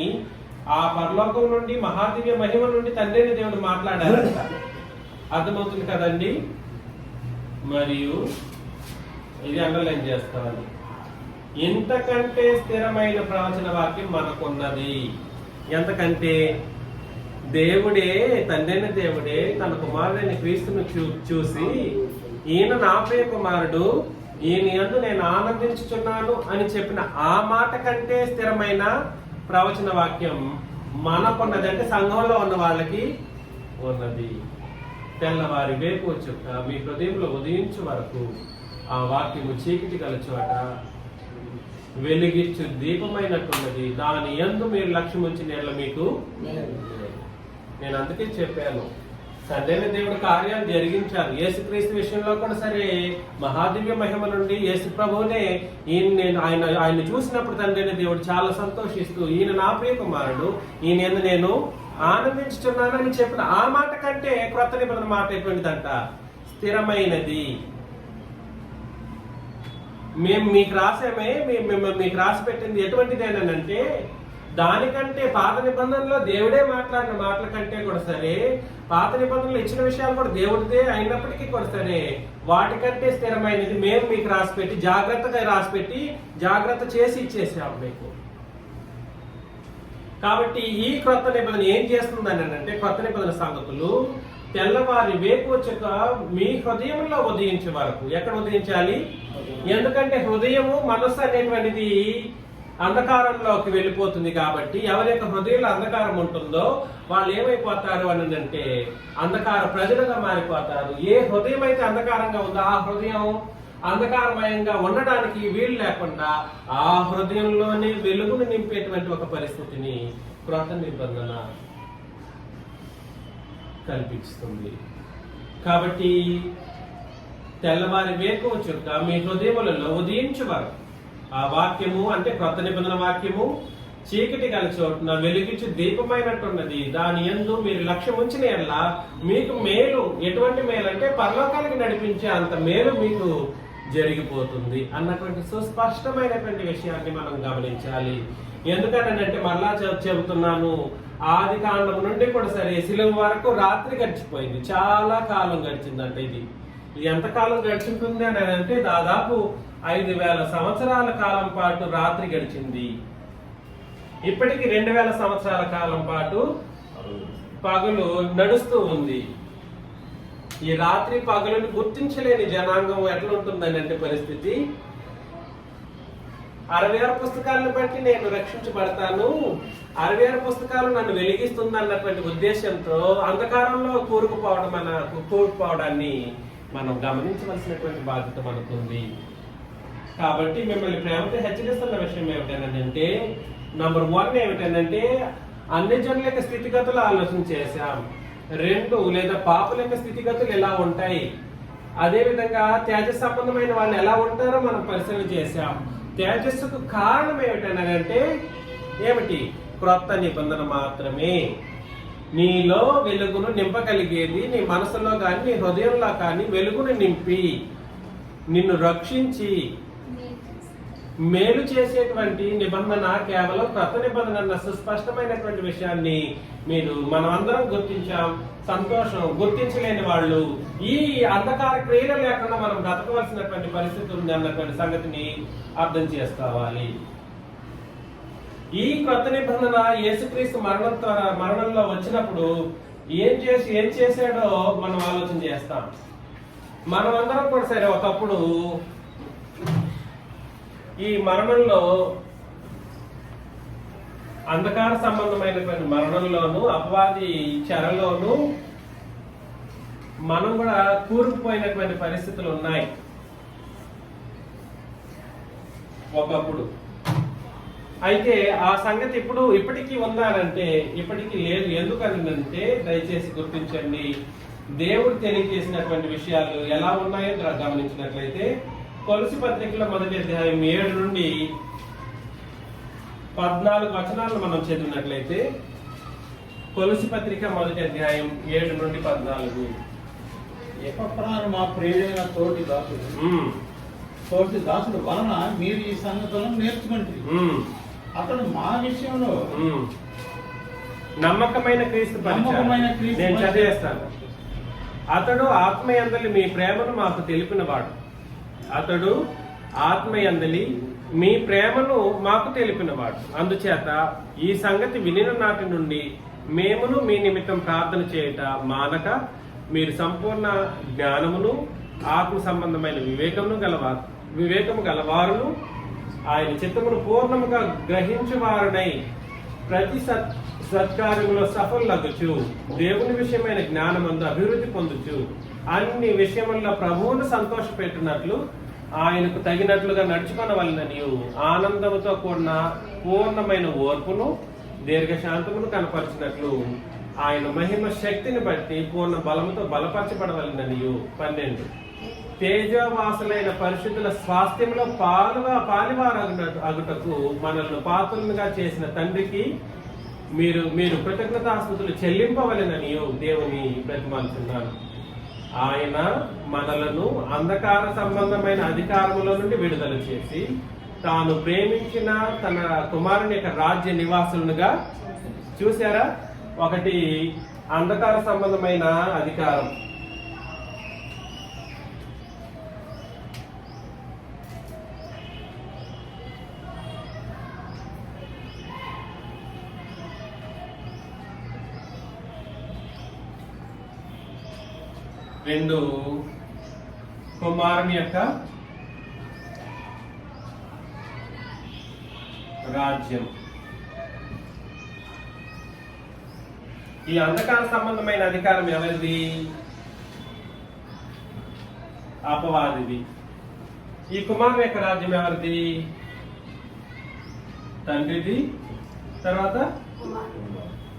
ఆ పరలోకం నుండి, మహాదివ్య మహిమ నుండి తండ్రైన దేవుడు మాట్లాడారు. అర్థమవుతుంది కదండి? మరియు ఇది అండర్లైన్ చేస్తాను, ఇంతకంటే స్థిరమైన ప్రవచన వాక్యం మనకున్నది. ఎంతకంటే? దేవుడే, తండ్రైన దేవుడే తన కుమారుడైన క్రీస్తును చూసి, ఈయన నా ప్రియ కుమారుడు, ఈయన యందు నేను ఆనందించుచున్నాను అని చెప్పిన ఆ మాట కంటే స్థిరమైన ప్రవచన వాక్యం మనకున్నది. అంటే సంఘంలో ఉన్న వాళ్ళకి ఉన్నది. తెల్లవారి వేకువ చుక్క మీ హృదయంలో ఉదయించు వరకు ఆ వాక్యము చీకటి గల చోట వెలిగించు దీపమైనట్టున్నది. దాని యందు మీరు లక్ష్యం ఉంచిన మీకు, నేను అందుకే చెప్పాను, తండ్రైన దేవుడు కార్యాలు జరిగించారు. యేసుక్రీస్తు విషయంలో కూడా సరే, మహాదివ్య మహిమ నుండి యేసు ప్రభువునే ఆయన చూసినప్పుడు తండ్రైన దేవుడు చాలా సంతోషిస్తూ, ఈయన నా ప్రియ కుమారుడు, ఈయన యందు నేను ఆనందించుతున్నానని చెప్పిన ఆ మాట కంటే క్రొత్త నిబంధన మాట ఎటువంటిదంట? స్థిరమైనది. మేము మీకు రాసామే, మీకు రాసి పెట్టింది ఎటువంటిదేనంటే, దానికంటే పాత నిబంధనలో దేవుడే మాట్లాడిన మాటల కంటే కూడా సరే, పాత నిబంధనలు ఇచ్చిన విషయాలు కూడా దేవుడిదే అయినప్పటికీ కూడా సరే, వాటికంటే స్థిరమైనది మేము మీకు రాసిపెట్టి, జాగ్రత్తగా రాసిపెట్టి, జాగ్రత్త చేసి ఇచ్చేసాము మీకు. కాబట్టి ఈ క్రొత్త నిబంధన ఏం చేస్తుందని అంటే, క్రొత్త నిబంధన సంగతులు తెల్లవారి వేకువచ్చుక మీ హృదయంలో ఉదయించే వరకు. ఎక్కడ ఉదయించాలి? ఎందుకంటే హృదయము, మనస్సు అనేటువంటిది అంధకారంలోకి వెళ్ళిపోతుంది. కాబట్టి ఎవరి యొక్క హృదయంలో అంధకారం ఉంటుందో వాళ్ళు ఏమైపోతారు అని అంటే అంధకార ప్రజలుగా మారిపోతారు. ఏ హృదయం అయితే అంధకారంగా ఉందో ఆ హృదయం అంధకారమయంగా ఉండడానికి వీలు లేకుండా ఆ హృదయంలోనే వెలుగును నింపేటువంటి ఒక పరిస్థితిని క్రొత్త నిబంధన కల్పిస్తుంది. కాబట్టి తెల్లవారి వేకువ చుక్క మీ హృదయములలో ఉదయించు వరకు ఆ వాక్యము, అంటే క్రొత్త నిబంధన వాక్యము చీకటి గల చోటున వెలిగించి దీపమైనట్టున్నది. దాని యందు మీరు లక్ష్యం ఉంచిన ఎడల మీకు మేలు. ఎటువంటి మేలు అంటే పరలోకానికి నడిపించే అంత మేలు మీకు జరిగిపోతుంది అన్నటువంటి సుస్పష్టమైనటువంటి విషయాన్ని మనం గమనించాలి. ఎందుకనంటే మరలా చెబుతున్నాను, ఆది కాండం నుండి కూడా సరే శిలువ వరకు రాత్రి గడిచిపోయింది. చాలా కాలం గడిచిందంటే ఇది ఎంతకాలం గడిచింటుంది అని అంటే దాదాపు 5000 సంవత్సరాల కాలం పాటు రాత్రి గడిచింది. ఇప్పటికి 2000 సంవత్సరాల కాలం పాటు పగలు నడుస్తూ ఉంది. ఈ రాత్రి పగలను గుర్తించలేని జనాంగం ఎట్లా ఉంటుందని అంటే పరిస్థితి, 66 పుస్తకాలను బట్టి నేను రక్షించబడతాను, 66 పుస్తకాలు నన్ను వెలిగిస్తుంది అన్నటువంటి ఉద్దేశంతో అంధకారంలో కూరుకుపోవడాన్ని మనం గమనించవలసినటువంటి బాధ్యత మనకుంది. కాబట్టి మిమ్మల్ని ప్రేమతో హెచ్చరిస్తున్న విషయం ఏమిటంటే, నంబర్ 1 ఏమిటంటే అన్ని జనుల యొక్క స్థితిగతులు ఆలోచన చేశాం. 2 లేదా పాపుల యొక్క స్థితిగతులు ఎలా ఉంటాయి, అదేవిధంగా తేజస్ సంబంధమైన వాళ్ళు ఎలా ఉంటారో మనం పరిశీలన చేశాం. తేజస్సుకు కారణం ఏమిటంటే ఏమిటి? క్రొత్త నిబంధన మాత్రమే. నీలో వెలుగును నింపగలిగేది నీ మనసులో కానీ నీ హృదయంలో కానీ వెలుగును నింపి నిన్ను రక్షించి మేలు చేసేటువంటి నిబంధన కేవలం క్రొత్త నిబంధన అన్న సుస్పష్టమైనటువంటి విషయాన్ని మనం అందరం గుర్తించాం. సంతోషం. గుర్తించలేని వాళ్ళు ఈ అంధకార క్రియలు లేకుండా మనం బ్రతకవలసినటువంటి పరిస్థితి ఉంది అన్నటువంటి సంగతిని అర్థం చేసుకోవాలి. ఈ క్రొత్త నిబంధన యేసుక్రీస్తు మరణంలో వచ్చినప్పుడు ఏం చేశాడో మనం ఆలోచన చేస్తాం. మనం అందరం కూడా సరే ఒకప్పుడు ఈ మరణంలో అంధకార సంబంధమైనటువంటి మరణంలోను అపవాది చెరలోను మనం కూడా కూరుకుపోయినటువంటి పరిస్థితులు ఉన్నాయి ఒకప్పుడు. అయితే ఆ సంగతి ఇప్పటికీ ఉందానంటే ఇప్పటికీ లేదు. ఎందుకనంటే దయచేసి గుర్తించండి, దేవుడు తెలియజేసినటువంటి విషయాలు ఎలా ఉన్నాయో గమనించినట్లయితే కొలసి పత్రికలో మొదటి అధ్యాయం 7 నుండి 14 వచనాలను మనం చదివినట్లయితే, కొలసి పత్రిక మొదటి అధ్యాయం 7 నుండి 14. ఎపఫ్రాను మా ప్రియుడైన తోటి దాసుడు వలన మీరు ఈ సంగతులను నేర్చుకుంటే అతడు మా విషయంలో నమ్మకమైన క్రీస్తు నేను చదివేస్తాను. అతడు ఆత్మయందలి మీ ప్రేమను మాకు తెలిపినవాడు. అతడు ఆత్మయందలి మీ ప్రేమను మాకు తెలిపినవాడు. అందుచేత ఈ సంగతి వినిన నాటి నుండి మేమును మీ నిమిత్తం ప్రార్థన చేయుట మానక మీరు సంపూర్ణ జ్ఞానమును ఆత్మ సంబంధమైన వివేకము గలవారును ఆయన చిత్తమును పూర్ణముగా గ్రహించువారునై ప్రతి సత్కార్యములో సఫలగుచు దేవుని విషయమైన జ్ఞానమందు అభివృద్ధి పొందుచు అన్ని విషయముల్లో ప్రభువును సంతోషపెట్టినట్లు ఆయనకు తగినట్లుగా నడుచుకొనవలెనని ఆనందముతో కూడిన పూర్ణమైన ఓర్పును దీర్ఘశాంతమును కనపరిచినట్లు ఆయన మహిమ శక్తిని బట్టి పూర్ణ బలముతో బలపరచబడవలెనని. 12 తేజవాసులైన పరిశుద్ధుల స్వాస్థ్యంలో పాలివారగుటకు మనల్ని పాత్రలుగా చేసిన తండ్రికి మీరు కృతజ్ఞతాస్తుతులు చెల్లింపవలెనని దేవుని బ్రతిమాలుతున్నాను. ఆయన మనలను అంధకార సంబంధమైన అధికారముల నుండి విడుదల చేసి తాను ప్రేమించిన తన కుమారుని యొక్క రాజ్య నివాసులుగా చూసారా. ఒకటి అంధకార సంబంధమైన అధికారం, రెండు కుమారుని యొక్క రాజ్యం. ఈ అంధకార సంబంధమైన అధికారం ఎవరిది? అపవాదిది. ఈ కుమారుని యొక్క రాజ్యం ఎవరిది? తండ్రిది, తర్వాత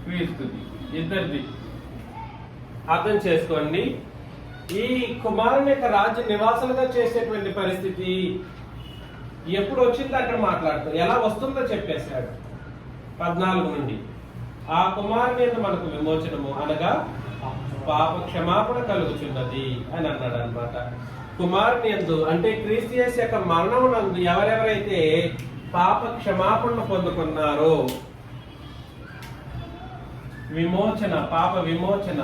క్రీస్తుది, ఇద్దరిది. అర్థం చేసుకోండి. ఈ కుమారుని యొక్క రాజ్య నివాసులుగా చేసేటువంటి పరిస్థితి ఎప్పుడు వచ్చిందో అక్కడ మాట్లాడుతారు. ఎలా వస్తుందో చెప్పేశాడు 14 నుండి. ఆ కుమారుని యొక్క మనకు విమోచనము అనగా పాప క్షమాపణ కలుగుచున్నది అని అన్నాడు అనమాట. కుమారుని యందు అంటే క్రీస్తు యేసు యొక్క మరణమునందు ఎవరెవరైతే పాప క్షమాపణ పొందుకున్నారో, విమోచన, పాప విమోచన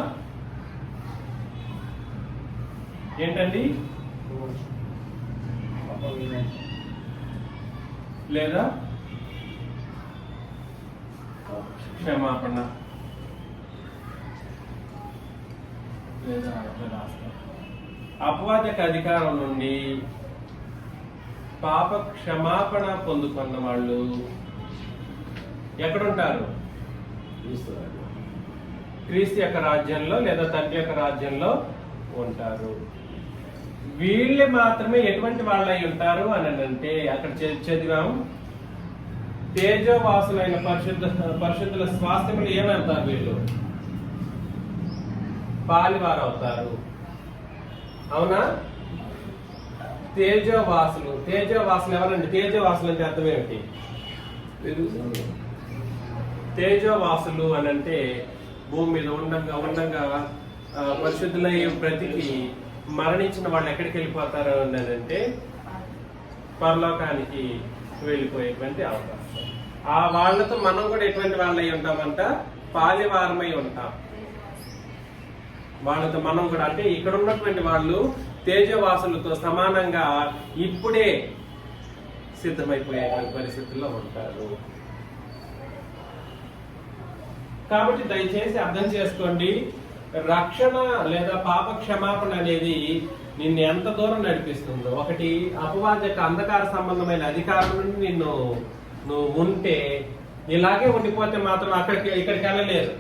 ఏంటండి? లేదా క్షమాపణ లేదా అపవాదిక అధికారం నుండి పాప క్షమాపణ పొందుకున్న వాళ్ళు ఎక్కడుంటారు? క్రీస్తు యొక్క రాజ్యంలో లేదా తండ్రి యొక్క రాజ్యంలో ఉంటారు. వీళ్ళు మాత్రమే ఎటువంటి వాళ్ళై ఉంటారు అని అంటే అక్కడ చదివాం, తేజోవాసులైన పరిశుద్ధుల స్వాస్థ్యములు ఏమవుతారు? వీళ్ళు పాలివారు అవుతారు. అవునా? తేజోవాసులు ఎవరండి? తేజోవాసులు అంటే అర్థం ఏమిటి? తేజోవాసులు అని అంటే భూమి మీద ఉండంగా పరిశుద్ధులై బ్రతికి మరణించిన వాళ్ళు ఎక్కడికి వెళ్ళిపోతారు అంటే పరలోకానికి వెళ్ళిపోయేటువంటి అవకాశం. ఆ వాళ్ళతో మనం కూడా ఎటువంటి వాళ్ళై ఉంటామంట? పాలివారమై ఉంటాం. వాళ్ళతో మనం కూడా అంటే ఇక్కడ ఉన్నటువంటి వాళ్ళు తేజవాసులతో సమానంగా ఇప్పుడే సిద్ధమైపోయేటువంటి పరిస్థితుల్లో ఉంటారు. కాబట్టి దయచేసి అర్థం చేసుకోండి, రక్షణ లేదా పాప క్షమాపణ అనేది నిన్ను ఎంత దూరం నడిపిస్తుందో. ఒకటి, అపవాది యొక్క అంధకార సంబంధమైన అధికారం నుండి నువ్వు ఉంటే, ఇలాగే ఉండిపోతే మాత్రం ఇక్కడికి వెళ్ళలేదు.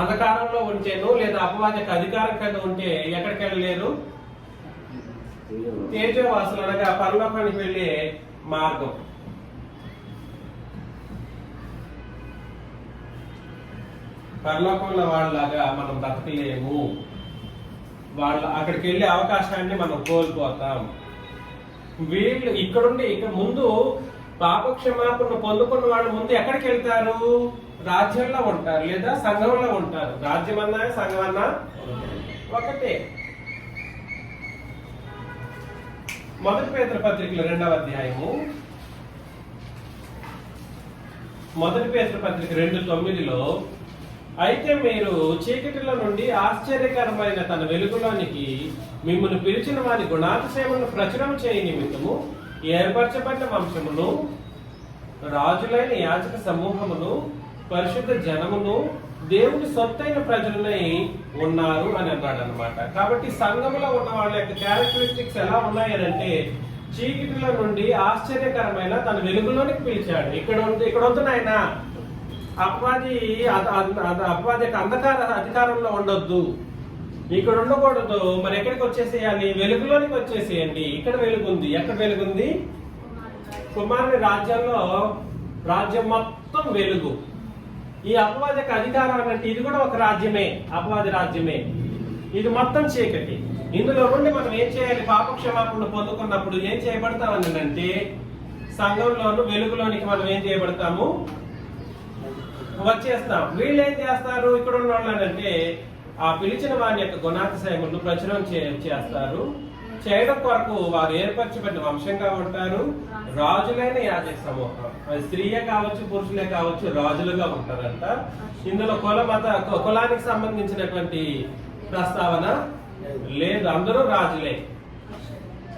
అంధకారంలో ఉంటేను లేదా అపవాది యొక్క అధికారం కింద ఉంటే ఎక్కడికి వెళ్ళలేరు? తేజవాసులు అనగా పరలోకానికి వెళ్ళే మార్గం. పరలోకంలో వాళ్ళలాగా మనం బ్రతకలేము. అక్కడికి వెళ్ళే అవకాశాన్ని మనం కోల్పోతాం. వీళ్ళు ఇక్కడ ముందు పాప క్షమాపణ పొందుకున్న వాళ్ళు ముందు ఎక్కడికి వెళ్తారు? రాజ్యంలో ఉంటారు లేదా సంఘంలో ఉంటారు. రాజ్యం అన్నా సంఘం అన్నా ఒకటే. మొదటి పేతురు పత్రికలో 2వ అధ్యాయము, మొదటి పేతురు పత్రిక 2:9లో, అయితే మీరు చీకటిలో నుండి ఆశ్చర్యకరమైన తన వెలుగులోనికి మిమ్మల్ని పిలిచిన వారి గుణాతిశయములను ప్రచురం చేయ నిమిత్తము ఏర్పరచబడిన వంశమును, రాజులైన యాజక సమూహమును, పరిశుద్ధ జనమును, దేవుని సొత్తైన ప్రజలనై ఉన్నారు అని అన్నాడు అనమాట. కాబట్టి సంఘములో ఉన్న వాళ్ళ యొక్క క్యారెక్టరిస్టిక్స్ ఎలా ఉన్నాయనంటే, చీకటిలో నుండి ఆశ్చర్యకరమైన తన వెలుగులోనికి పిలిచాడు. ఇక్కడ వద్దు నాయన, అపవాది యొక్క అంధకార అధికారంలో ఉండొద్దు, ఇక్కడ ఉండకూడదు, మరి ఎక్కడికి వచ్చేసేయాలి? వెలుగులోనికి వచ్చేసేయండి. ఇక్కడ వెలుగుంది. ఎక్కడ వెలుగుంది? కుమారుని రాజ్యంలో. రాజ్యం మొత్తం వెలుగు. ఈ అపవాది యొక్క అధికారం అంటే ఇది కూడా ఒక రాజ్యమే, అపవాది రాజ్యమే. ఇది మొత్తం చీకటి. ఇందులో నుండి మనం ఏం చేయాలి? పాప క్షమాపణ పొందుకున్నప్పుడు ఏం చేయబడతామని అంటే, సంఘంలోను వెలుగులోనికి మనం ఏం చేయబడతాము? వచ్చేస్తాం. వీళ్ళు ఏం చేస్తారు? ఇక్కడ ఉన్న వాళ్ళంటే ఆ పిలిచిన వారి యొక్క గుణాతిశయములను ప్రచురం చేస్తారు. చేయడం కొరకు వారు ఏర్పరచబడిన వంశంగా ఉంటారు. రాజులైన యాజక సమూహం, స్త్రీయే కావచ్చు పురుషులే కావచ్చు, రాజులుగా ఉంటారంట. ఇందులో కులానికి సంబంధించినటువంటి ప్రస్తావన లేదు. అందరూ రాజులే,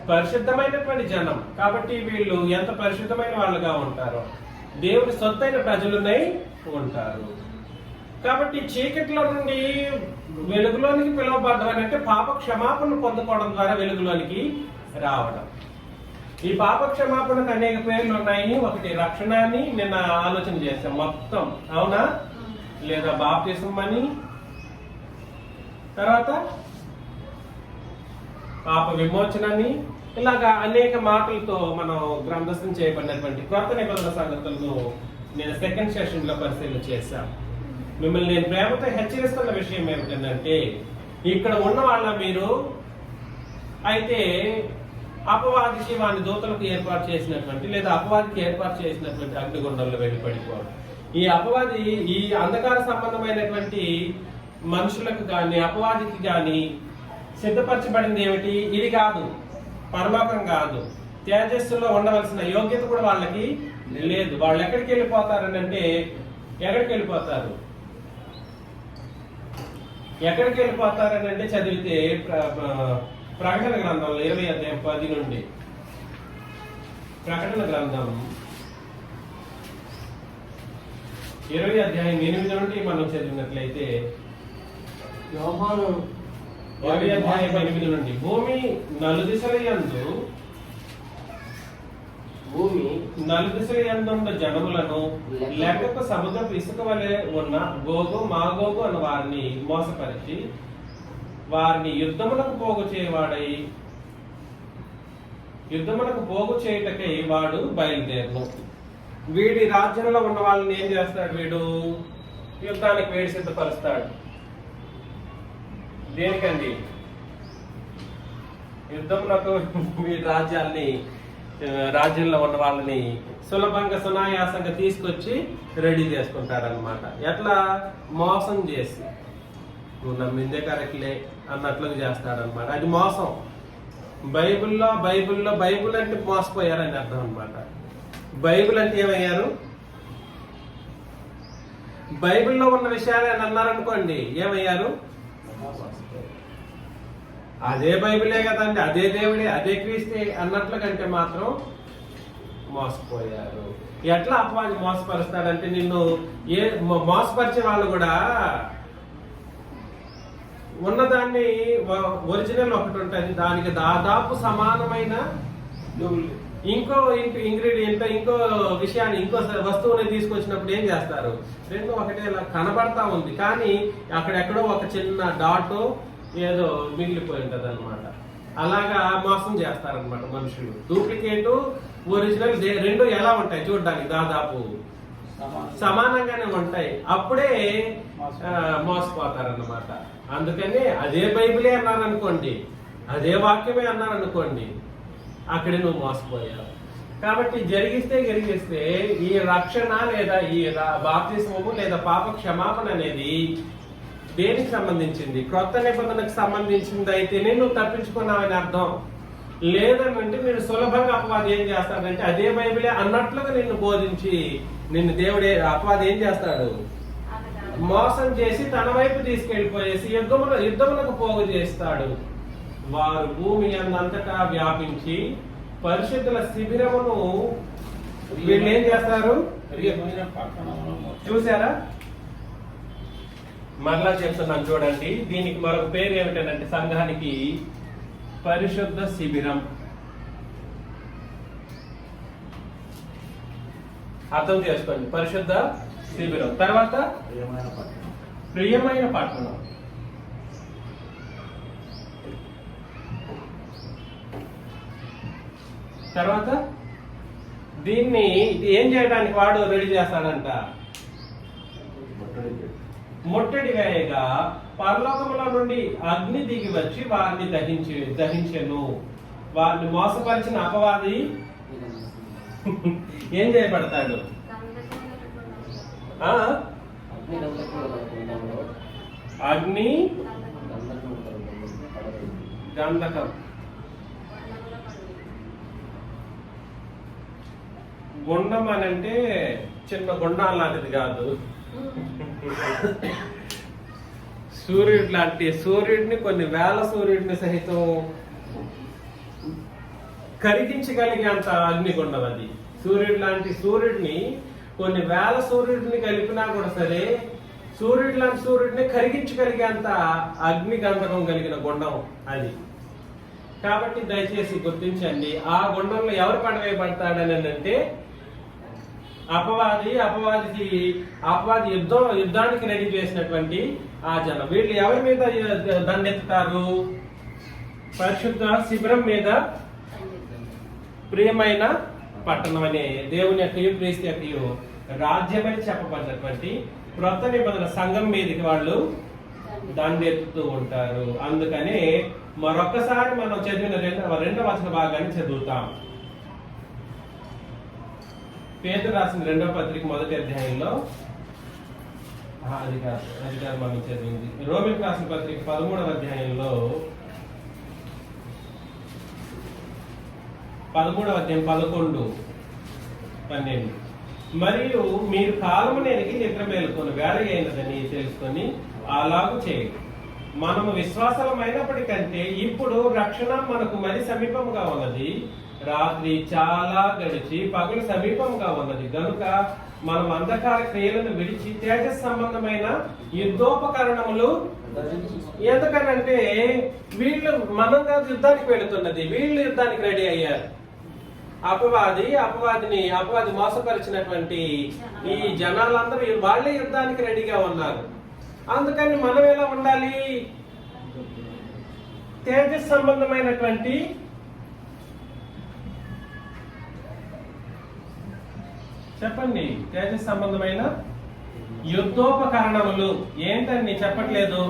పరిశుద్ధమైనటువంటి జనం. కాబట్టి వీళ్ళు ఎంత పరిశుద్ధమైన వాళ్ళుగా ఉంటారో, దేవుని సొత్తైన ప్రజలునై ఉంటారు. కాబట్టి చీకటిలో నుండి వెలుగులోనికి పిలువబడ్డం అంటే పాప క్షమాపణ పొందుకోవడం ద్వారా వెలుగులోనికి రావడం. ఈ పాప క్షమాపణకు అనేక పేర్లు ఉన్నాయి. ఒకటి రక్షణ అని నిన్న ఆలోచన చేశాం మొత్తం, అవునా? లేదా బాప్తిసం అని, తర్వాత పాప విమోచనని, ఇలాగా అనేక మాటలతో మనం గ్రంథస్థం చేయబడినటువంటి కొత్త నిబంధన సంగతులను నేను సెకండ్ సెషన్ లో పరిశీలన చేశాం. మిమ్మల్ని నేను ప్రేమతో హెచ్చరిస్తున్న విషయం ఏమిటంటే, ఇక్కడ ఉన్న వాళ్ళ మీరు అయితే అపవాది శివాని దూతలకు ఏర్పాటు చేసినటువంటి లేదా అపవాదికి ఏర్పాటు చేసినటువంటి అగ్నిగుండంలో వెళ్ళి పడిపోవడం. ఈ అపవాది ఈ అంధకార సంబంధమైనటువంటి మనుషులకు కానీ అపవాదికి కానీ సిద్ధపరచబడింది ఏమిటి? ఇది కాదు, పరలోకం కాదు. తేజస్సులో ఉండవలసిన యోగ్యత కూడా వాళ్ళకి లేదు. వాళ్ళు ఎక్కడికి వెళ్ళిపోతారని అంటే, ఎక్కడికి వెళ్ళిపోతారు చదివితే ప్రకటన గ్రంథంలో 20 అధ్యాయం 10 నుండి, ప్రకటన గ్రంథం 20 అధ్యాయం 8 నుండి మనం చదివినట్లయితే, 20 అధ్యాయం 8 నుండి, భూమి నలుదిశలయందున్న జనములను లెక్కకు సముద్రపు ఇసుక వలె ఉన్న గోగు మాగోగు అన్న వారిని మోసపరిచి వారిని యుద్ధములకు పోగు చేయుటకై వాడు బయలుదేరును. వీడి రాజ్యంలో ఉన్న వాళ్ళని ఏం చేస్తాడు? వీడు యుద్ధానికి వేడి సిద్ధపరుస్తాడు. దేనికండి? యుద్ధములకు వీడి రాజ్యంలో ఉన్న వాళ్ళని సులభంగా సునాయాసంగా తీసుకొచ్చి రెడీ చేసుకుంటారనమాట. ఎట్లా? మోసం చేసి, నువ్వు నమ్మిందే కరెక్ట్లే అన్నట్లుగా చేస్తాడనమాట. అది మోసం. బైబిల్ అంటే మోసపోయారని అర్థం అనమాట. బైబిల్ అంటే ఏమయ్యారు? బైబిల్లో ఉన్న విషయాలు అని అన్నారనుకోండి, ఏమయ్యారు? అదే బైబిలే కదండి, అదే దేవుడే, అదే క్రీస్తే అన్నట్లు కంటే మాత్రం మోసపోయారు. ఎట్లా అపవాది మోసపరుస్తాడంటే, నిన్ను మోసపరిచే వాళ్ళు కూడా ఉన్నదాన్ని ఒరిజినల్ ఒకటి ఉంటుంది, దానికి దాదాపు సమానమైన ఇంకో ఇంగ్రీడియంట్, ఇంకో విషయాన్ని, ఇంకో వస్తువుని తీసుకొచ్చినప్పుడు ఏం చేస్తారు? రెండు ఒకటే కనబడతా ఉంది, కానీ అక్కడెక్కడో ఒక చిన్న డాట్ ఏదో మిగిలిపోయి ఉంటది అనమాట. అలాగా మోసం చేస్తారనమాట మనుషులు. డూప్లికేట్, ఒరిజినల్ రెండు ఎలా ఉంటాయి చూడడానికి? దాదాపు సమానంగానే ఉంటాయి. అప్పుడే మోసపోతారన్నమాట. అందుకని అదే బైబిలే అన్నారనుకోండి, అదే వాక్యమే అన్నారనుకోండి, అక్కడే నువ్వు మోసపోయావు. కాబట్టి జరిగిస్తే ఈ రక్షణ లేదా ఈ బాప్తిస్మము లేదా పాప క్షమాపణ అనేది దేనికి సంబంధించింది? క్రొత్త నిబంధనకు సంబంధించింది అయితేనే నువ్వు తప్పించుకున్నావని అర్థం. లేదంటే మీరు సులభంగా అపవాది ఏం చేస్తాడంటే, అదే బైబిలే అన్నట్లుగా నిన్ను బోధించి నిన్ను దేవుడే అపవాది ఏం చేస్తాడు? మోసం చేసి తన వైపు తీసుకెళ్లిపోయేసి యుద్ధములకు పోగు చేస్తాడు. వారు భూమి అంతటా వ్యాపించి పరిశుద్ధుల శిబిరమును వీళ్ళు ఏం చేస్తారు? చూసారా? మరలా చెప్తున్నాను చూడండి. దీనికి మరొక పేరు ఏమిటంటే, సంఘానికి పరిశుద్ధ శిబిరం. అర్థం చేసుకోండి, పరిశుద్ధ శిబిరం. తర్వాత ప్రియమైన పట్టణం. తర్వాత దీన్ని ఏం చేయడానికి వాడు రెడీ చేస్తాడంట? ముట్టడి వేయగా పరలోకములో నుండి అగ్ని దిగి వచ్చి వారిని దహించెను. వారిని మోసపరిచిన అపవాది ఏం చేయబడతాడు? అగ్ని గంధకం. గుండం అని అంటే చిన్న గుండం లాంటిది కాదు, సూర్యుడు లాంటి సూర్యుడిని, కొన్ని వేల సూర్యుడిని సహితం కరిగించగలిగేంత అగ్నిగుండం అది. సూర్యుడు లాంటి సూర్యుడిని, కొన్ని వేల సూర్యుడిని కలిపినా కూడా సరే, సూర్యుడు లాంటి సూర్యుడిని కరిగించగలిగేంత అగ్ని గంధకం కలిగిన గుండం అది. కాబట్టి దయచేసి గుర్తించండి, ఆ గుండంలో ఎవరు పడవేయబడతాడని అంటే అపవాది యుద్ధానికి రెడీ చేసినటువంటి ఆ జనం. వీళ్ళు ఎవరి మీద దండెత్తుతారు? పరిశుద్ధ శిబిరం మీద, ప్రియమైన పట్టణం అనే దేవుని యొక్క క్రీస్తు యొక్క రాజ్యమని చెప్పబడినటువంటి క్రొత్త నిబంధన సంఘం మీదకి వాళ్ళు దండెత్తుతూ ఉంటారు. అందుకనే మరొక్కసారి మనం చదివిన రెండవ వచన భాగాన్ని చదువుతాం. పేతురు రాసిన 2వ పత్రిక 1వ అధ్యాయంలో, అది కాదు మనం చదివింది. రోమిలకు రాసిన పత్రిక 13వ అధ్యాయంలో 13వ అధ్యాయం 11, 12. మరియు మీరు కాలము నెరిగి నిద్ర మేలుకొని వేళ అయినదని తెలుసుకొని అలాగూ చేయండి. మనము విశ్వాసమైనప్పటికంటే ఇప్పుడు రక్షణ మనకు మరి సమీపంగా ఉన్నది. రాత్రి చాలా గడిచి పగలు సమీపంగా ఉన్నది కనుక మనం అంధకార క్రియలను విడిచి తేజస్ సంబంధమైన యుద్ధోపకరణములు. ఎందుకనంటే వీళ్ళు మనం కాదు యుద్ధానికి వెళుతున్నది, వీళ్ళు యుద్ధానికి రెడీ అయ్యారు. అపవాది మోసపరిచినటువంటి ఈ జనాలందరూ వాళ్ళే యుద్ధానికి రెడీగా ఉన్నారు. అందుకని మనం ఎలా ఉండాలి? తేజస్ సంబంధమైనటువంటి చెప్పండి, తేజస్ సంబంధమైన యుద్ధోపకరణములు ఏంటని చెప్పట్లేదు.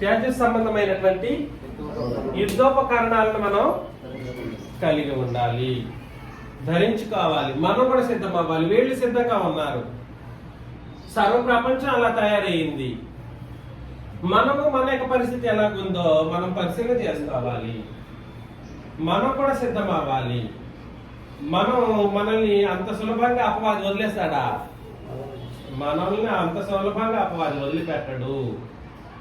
తేజస్ సంబంధమైనటువంటి యుద్ధోపకరణాలను మనం కలిగి ఉండాలి, ధరించుకోవాలి. మనం కూడా సిద్ధం అవ్వాలి. వీళ్ళు సిద్ధంగా ఉన్నారు. సర్వ ప్రపంచం అలా తయారయ్యింది. మనము మన యొక్క పరిస్థితి ఎలాగుందో మనం పరిశీలన చేసుకోవాలి. మనం కూడా సిద్ధం అవ్వాలి. మనల్ని అంత సులభంగా అపవాది వదిలేస్తాడా? మనల్ని అంత సులభంగా అపవాది వదిలిపెట్టడు.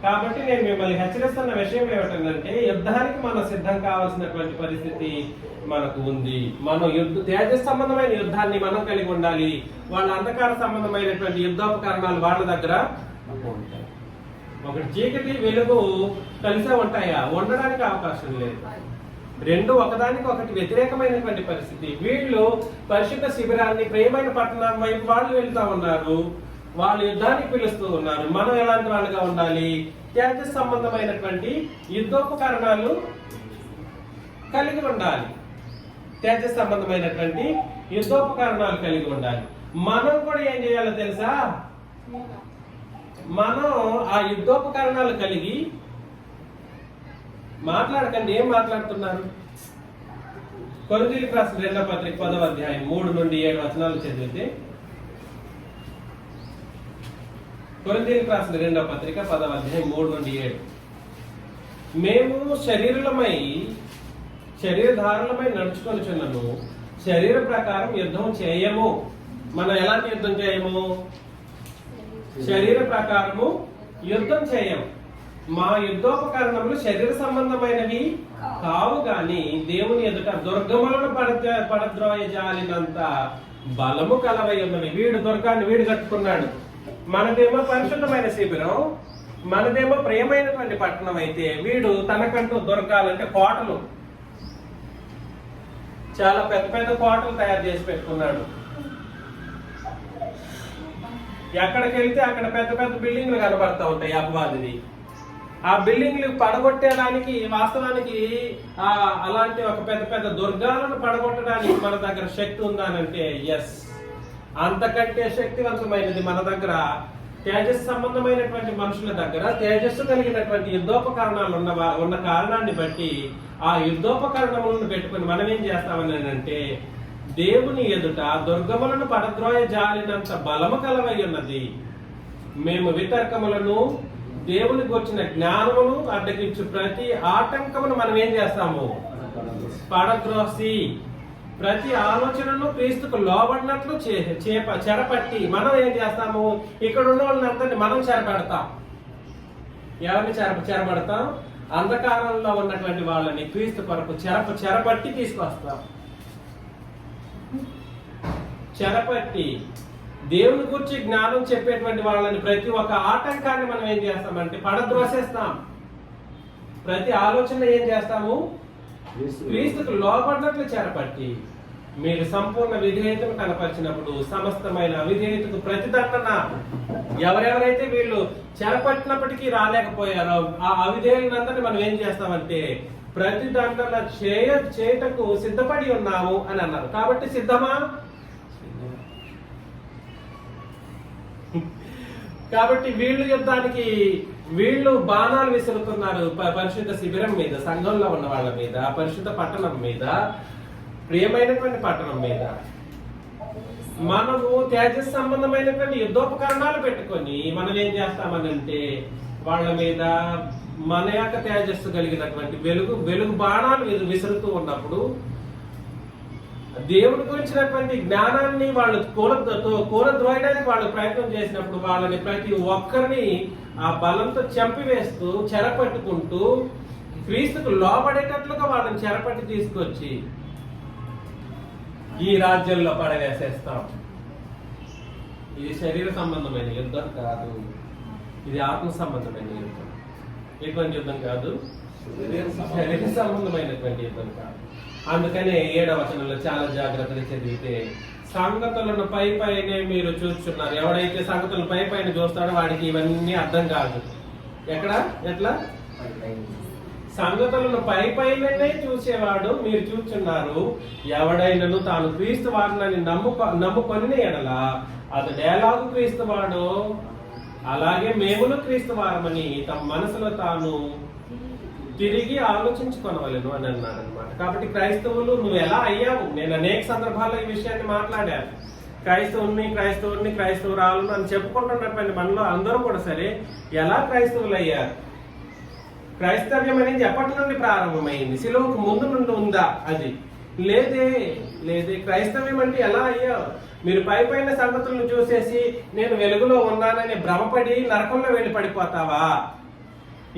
కాబట్టి నేను మిమ్మల్ని హెచ్చరిస్తున్న విషయం ఏమిటంటే యుద్ధానికి మనం సిద్ధం కావాల్సినటువంటి పరిస్థితి మనకు ఉంది. మనం తేజస్ సంబంధమైన యుద్ధాన్ని మనం కలిగి ఉండాలి. వాళ్ళ అంధకార సంబంధమైనటువంటి యుద్ధోపకరణాలు వాళ్ళ దగ్గర ఉంటాయి. ఒకటి చీకటి వెలుగు కలిసే ఉంటాయా? ఉండడానికి అవకాశం లేదు. రెండు ఒకదానికి ఒకటి వ్యతిరేకమైనటువంటి పరిస్థితి. వీళ్ళు పరిశుద్ధ శిబిరాన్ని ప్రియమైన పట్టణం వైపు వాళ్ళు వెళ్తా ఉన్నారు. వాళ్ళు యుద్ధానికి పిలుస్తూ ఉన్నారు. మనం ఎలాంటి వాళ్ళుగా ఉండాలి? తేజస్ సంబంధమైనటువంటి యుద్ధోపకరణాలు కలిగి ఉండాలి. తేజస్ సంబంధమైనటువంటి యుద్ధోపకరణాలు కలిగి ఉండాలి. మనం కూడా ఏం చేయాలో తెలుసా? మనం ఆ యుద్ధోపకరణాలు కలిగి మాట్లాడకండి. ఏం మాట్లాడుతున్నారు? కొరింథీయులకు రాసిన 2వ పత్రిక 10వ అధ్యాయం 3 నుండి 7 వచనాలు చదివితే, కొరింథీయులకు రాసిన 2వ పత్రిక 10వ అధ్యాయం 3 నుండి 7. మేము శరీరధారులమై నడుచుకొనుచున్నను, శరీర ప్రకారం యుద్ధం చేయము. మనం ఎలాంటి యుద్ధం చేయము? శరీర ప్రకారము యుద్ధం చేయము. మా యుద్ధోపకరణములు శరీర సంబంధమైనవి కావు గాని దేవుని ఎదుట దుర్గములను పడద్రోయజాలినంత బలము కలవై ఉన్నవి. వీడు దుర్గాన్ని వీడు కట్టుకున్నాడు. మనదేమో పరిశుద్ధమైన శిబిరం, మనదేమో ప్రియమైనటువంటి పట్టణం. అయితే వీడు తనకంటూ దుర్గాలంటే కోటలు, చాలా పెద్ద పెద్ద కోటలు తయారు చేసి పెట్టుకున్నాడు. ఎక్కడికి వెళ్తే అక్కడ పెద్ద పెద్ద బిల్డింగ్లు కనబడతా ఉంటాయి అపవాదిని. ఆ బిల్డింగ్లు పడగొట్టడానికి వాస్తవానికి అలాంటి ఒక పెద్ద పెద్ద దుర్గాలను పడగొట్టడానికి మన దగ్గర శక్తి ఉందానంటే ఎస్, అంతకంటే శక్తివంతమైనది మన దగ్గర తేజస్సు సంబంధమైనటువంటి మనుషుల దగ్గర తేజస్సు కలిగినటువంటి యుద్ధోపకరణాలు ఉన్న కారణాన్ని బట్టి ఆ యుద్ధోపకరణములను పెట్టుకుని మనం ఏం చేస్తామని అంటే దేవుని ఎదుట దుర్గములను పడద్రోయ జాలినంత బలము కలవై ఉన్నది. మేము వితర్కములను దేవుని గురించిన జ్ఞానమును అడ్డగించు ప్రతి ఆటంకమును మనం ఏం చేస్తాము? పడద్రోసి ప్రతి ఆలోచనను క్రీస్తుకు లోబడినట్లు చెరపట్టి మనం ఏం చేస్తాము? ఇక్కడ ఉన్న వాళ్ళని అందరినీ మనం చెరపడతాం. ఎవరిని చెరపడతాం? అంధకారంలో ఉన్నటువంటి వాళ్ళని క్రీస్తు కొరకు చెరపట్టి తీసుకొస్తాం. చెరపట్టి దేవుని గురించి జ్ఞానం చెప్పేటువంటి వాళ్ళని ప్రతి ఒక్క ఆటంకాన్ని మనం ఏం చేస్తామంటే పడద్రోసేస్తాం. ప్రతి ఆలోచన ఏం చేస్తాము? క్రీస్తుకు లోపడినట్లు చెరపట్టి మీరు సంపూర్ణ విధేయతను కనపరిచినప్పుడు సమస్తమైన అవిధేయతకు ప్రతిదండన. ఎవరెవరైతే వీళ్ళు చెరపట్టినప్పటికీ రాలేకపోయారో ఆ అవిధేయులందరినీ మనం ఏం చేస్తామంటే ప్రతిదండన చేయటకు సిద్ధపడి ఉన్నాము అని అన్నారు. కాబట్టి సిద్ధమా? కాబట్టి వీళ్ళు యుద్ధానికి వీళ్ళు బాణాలు విసురుతున్నారు పరిశుద్ధ శిబిరం మీద, సంఘంలో ఉన్న వాళ్ళ మీద, పరిశుద్ధ పట్టణం మీద, ప్రియమైనటువంటి పట్టణం మీద. మనము తేజస్ సంబంధమైనటువంటి యుద్ధోపకరణాలు పెట్టుకొని మనం ఏం చేస్తామనంటే వాళ్ళ మీద మన యొక్క తేజస్సు కలిగినటువంటి వెలుగు బాణాలు విసురుతూ ఉన్నప్పుడు దేవుడి గురించినటువంటి జ్ఞానాన్ని వాళ్ళు కూలద్రోయడానికి వాళ్ళు ప్రయత్నం చేసినప్పుడు వాళ్ళని ప్రతి ఒక్కరిని ఆ బలంతో చంపివేస్తూ చెరపట్టుకుంటూ క్రీస్తుకు లోబడేటట్లుగా వాళ్ళని చెరపట్టి తీసుకొచ్చి ఈ రాజ్యంలో పడవేసేస్తాం. ఇది శరీర సంబంధమైన యుద్ధం కాదు, ఇది ఆత్మ సంబంధమైన యుద్ధం. ఎటువంటి యుద్ధం కాదు, శరీర సంబంధమైనటువంటి యుద్ధం కాదు. అందుకనే 7వ వచనంలో చాలా జాగ్రత్తగా చదివితే, సంగతులను పైనే మీరు చూస్తున్నారు. ఎవడైతే సంగతులను పైన చూస్తాడో వాడికి ఇవన్నీ అర్థం కాదు. ఎట్లా సంగతులను పైనే చూసేవాడు మీరు చూస్తున్నారు. ఎవడైనను తాను క్రీస్తు వారిని నమ్ముకొని ఎడల అతడు ఎలాగూ క్రీస్తు వాడు అలాగే మేమును క్రీస్తు వారమని తమ మనసులో తాను తిరిగి ఆలోచించుకోనవలను అని అన్నాడు అనమాట. కాబట్టి క్రైస్తవులు నువ్వు ఎలా అయ్యావు, నేను అనేక సందర్భాల్లో ఈ విషయాన్ని మాట్లాడాను. క్రైస్తవురాలను అని చెప్పుకుంటున్నటువంటి మనలో అందరూ కూడా సరే ఎలా క్రైస్తవులు అయ్యారు? క్రైస్తవ్యం అనేది ఎప్పటి నుండి ప్రారంభమైంది? సిలువకు ముందు నుండి ఉందా? అది లేదే. క్రైస్తవ్యం అంటే ఎలా అయ్యావు? మీరు పైన సంగతులను చూసేసి నేను వెలుగులో ఉన్నానని భ్రమపడి నరకంలో వెళ్ళి పడిపోతావా?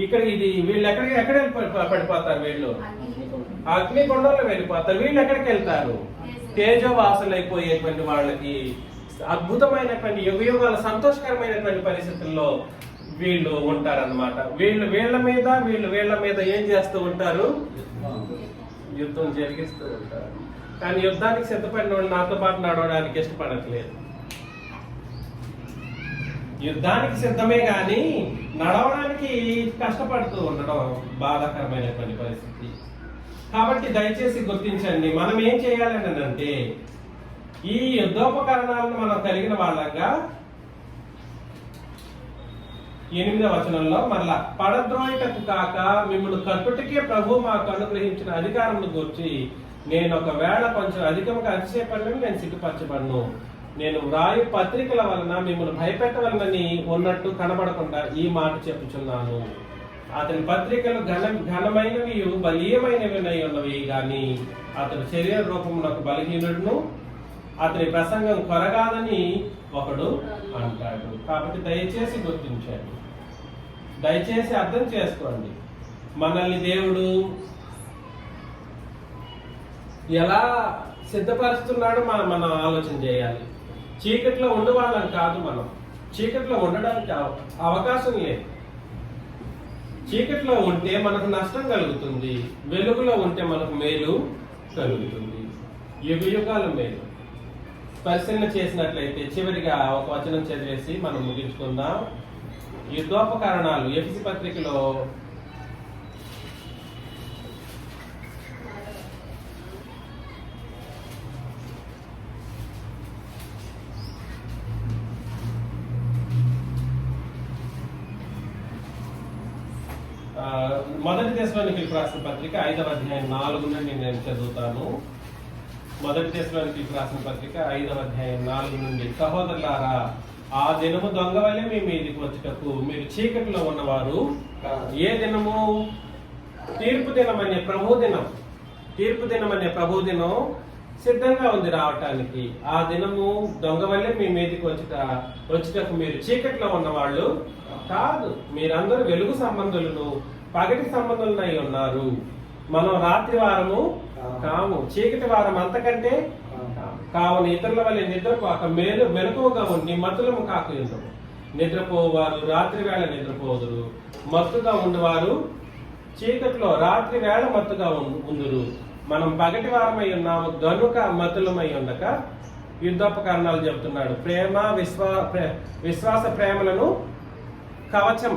ఇక్కడ వీళ్ళు ఎక్కడ పడిపోతారు? వీళ్ళు అగ్నిగుండంలో వెళ్ళిపోతారు. వీళ్ళు ఎక్కడికి వెళ్తారు? తేజోవాసులైపోయేటువంటి వాళ్ళకి అద్భుతమైనటువంటి యుగాల సంతోషకరమైనటువంటి పరిస్థితుల్లో వీళ్ళు ఉంటారన్నమాట. వీళ్ళ మీద ఏం చేస్తూ ఉంటారు? యుద్ధం జరిగిస్తూ ఉంటారు. కానీ యుద్ధానికి సిద్ధపడిన వాళ్ళు నాతో పాటు నడవడానికి ఇష్టపడట్లేదు. యుద్ధానికి సిద్ధమే గాని నడవడానికి కష్టపడుతూ ఉండడం బాధాకరమైనటువంటి పరిస్థితి. కాబట్టి దయచేసి గుర్తించండి, మనం ఏం చేయాలని అంటే ఈ యుద్ధోపకరణాలను మనం కలిగిన వాళ్ళంగా 8వ వచనంలో మరలా పడద్రోయటకు కాక మిమ్మల్ని కట్టుటికే ప్రభు మాకు అనుగ్రహించిన అధికారమును గురించి నేను ఒకవేళ కొంచెం అధికంగా అతిశయపడలేను, నేను సిగ్గుపరచబడను. నేను వ్రాయు పత్రికల వలన మిమ్మల్ని భయపెట్టవలనని ఉన్నట్టు కనబడకుండా ఈ మాట చెప్పుచున్నాను. అతని పత్రికలు ఘనమైనవి బలీయమైనవి ఉన్నవి గాని అతడు శరీర రూపమునకు బలహీనుడును, అతని ప్రసంగం కొరగాదని ఒకడు అంటాడు. కాబట్టి దయచేసి గుర్తించండి, దయచేసి అర్థం చేసుకోండి. మనల్ని దేవుడు ఎలా సిద్ధపరుస్తున్నాడో మనం ఆలోచన చేయాలి. చీకట్లో ఉండవాళ్ళని కాదు, మనం చీకట్లో ఉండడానికి అవకాశం లేదు. చీకట్లో ఉంటే మనకు నష్టం కలుగుతుంది, వెలుగులో ఉంటే మనకు మేలు కలుగుతుంది, యుగాల మేలు. పరిశీలన చేసినట్లయితే చివరిగా ఒక వచనం చదివేసి మనం ముగించుకుందాం. యుద్ధోపకరణాలు ఎఫెసీ పత్రికలో 1 దశలోనికీయులకు రాసిన పత్రిక 5వ అధ్యాయం 4 నుండి నేను చదువుతాను. 1 దశలోనికీయులకు రాసిన పత్రిక 5వ అధ్యాయం 4 నుండి, సహోదరులారా, ఆ దినము దొంగ వలె మీ మీదికి వచ్చుటకు మీరు చీకటిలో ఉన్నవారు. ఏ దినము? తీర్పు దినమనే ప్రభు దినం సిద్ధంగా ఉంది రావటానికి. ఆ దినము దొంగ వల్లే మీ మీదికి వచ్చుటకు మీరు చీకట్లో ఉన్నవాళ్ళు కాదు, మీరందరూ వెలుగు సంబంధులను పగటి సంబంధులనై ఉన్నారు. మనం రాత్రి వారము కాము, చీకటి వారం అంతకంటే కావున ఇతరుల వల్ల నిద్రపోక మెలకువగా ఉండి మత్తులము కాకుండవు. నిద్రపోవారు రాత్రి వేళ నిద్రపోదురు, మత్తుగా ఉండేవారు చీకట్లో రాత్రి వేళ మత్తుగా ఉందురు. మనం పగటి వారమై ఉన్నాము గనుక మత్తులమై ఉండక యుద్ధోపకరణాలు చెబుతున్నాడు. ప్రేమ విశ్వాస ప్రేమలను కవచం,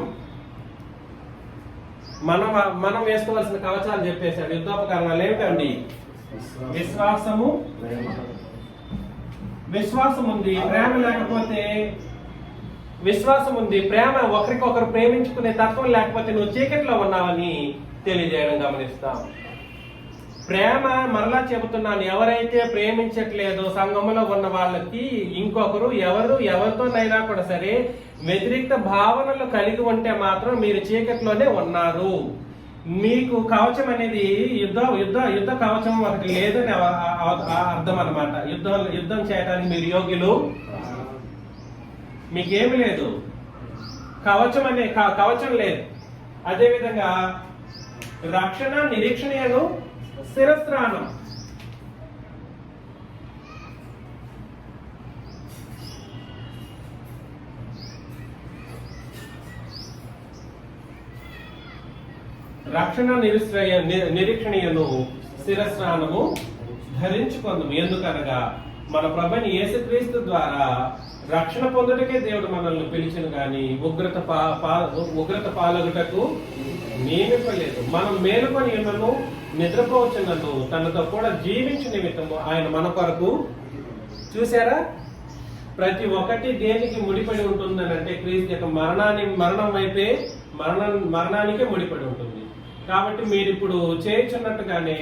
మనం వేసుకోవాల్సిన కవచాలు చెప్పేశాడు. యుద్ధోపకరణాలు ఏమిటండి? విశ్వాసం ఉంది, ప్రేమ లేకపోతే విశ్వాసం ఉంది, ప్రేమ ఒకరికొకరు ప్రేమించుకునే తత్వం లేకపోతే నువ్వు చీకట్లో ఉన్నావని తెలియజేయడం గమనిస్తాం. ప్రేమ మరలా చెబుతున్నాను, ఎవరైతే ప్రేమించట్లేదో సంఘములో ఉన్న వాళ్ళకి ఇంకొకరు ఎవరితోనైనా కూడా సరే వ్యతిరేక భావనలు కలిగి ఉంటే మాత్రం మీరు చీకట్లోనే ఉన్నారు. మీకు కవచం అనేది యుద్ధ కవచం ఒకటి లేదని అర్థం అన్నమాట. యుద్ధం చేయడానికి మీరు యోగ్యులు, మీకేమి లేదు, కవచం లేదు. అదేవిధంగా రక్షణ నిరీక్షణను శిరస్త్రాణం. రక్షణ నిరీక్షణను శిరస్నానము ధరించుకుందాము. ఎందుకనగా మన ప్రభుని యేసుక్రీస్తు ద్వారా రక్షణ పొందుటకే దేవుడు మనల్ని పిలిచిన గాని ఉగ్రత పాలగుటకు నియమింపలేదు. మనం మేలుకొని ఉన్నను నిద్రపోవచ్చున్నను తనతో కూడా జీవించిన నిమిత్తము ఆయన మన కొరకు. చూసారా, ప్రతి ఒక్కటి దేనికి ముడిపడి ఉంటుందని అంటే క్రీస్తు యొక్క మరణం వైపే మరణానికే ముడిపడి ఉంటుంది. కాబట్టి మీరు ఇప్పుడు చేయుచున్నట్టుగానే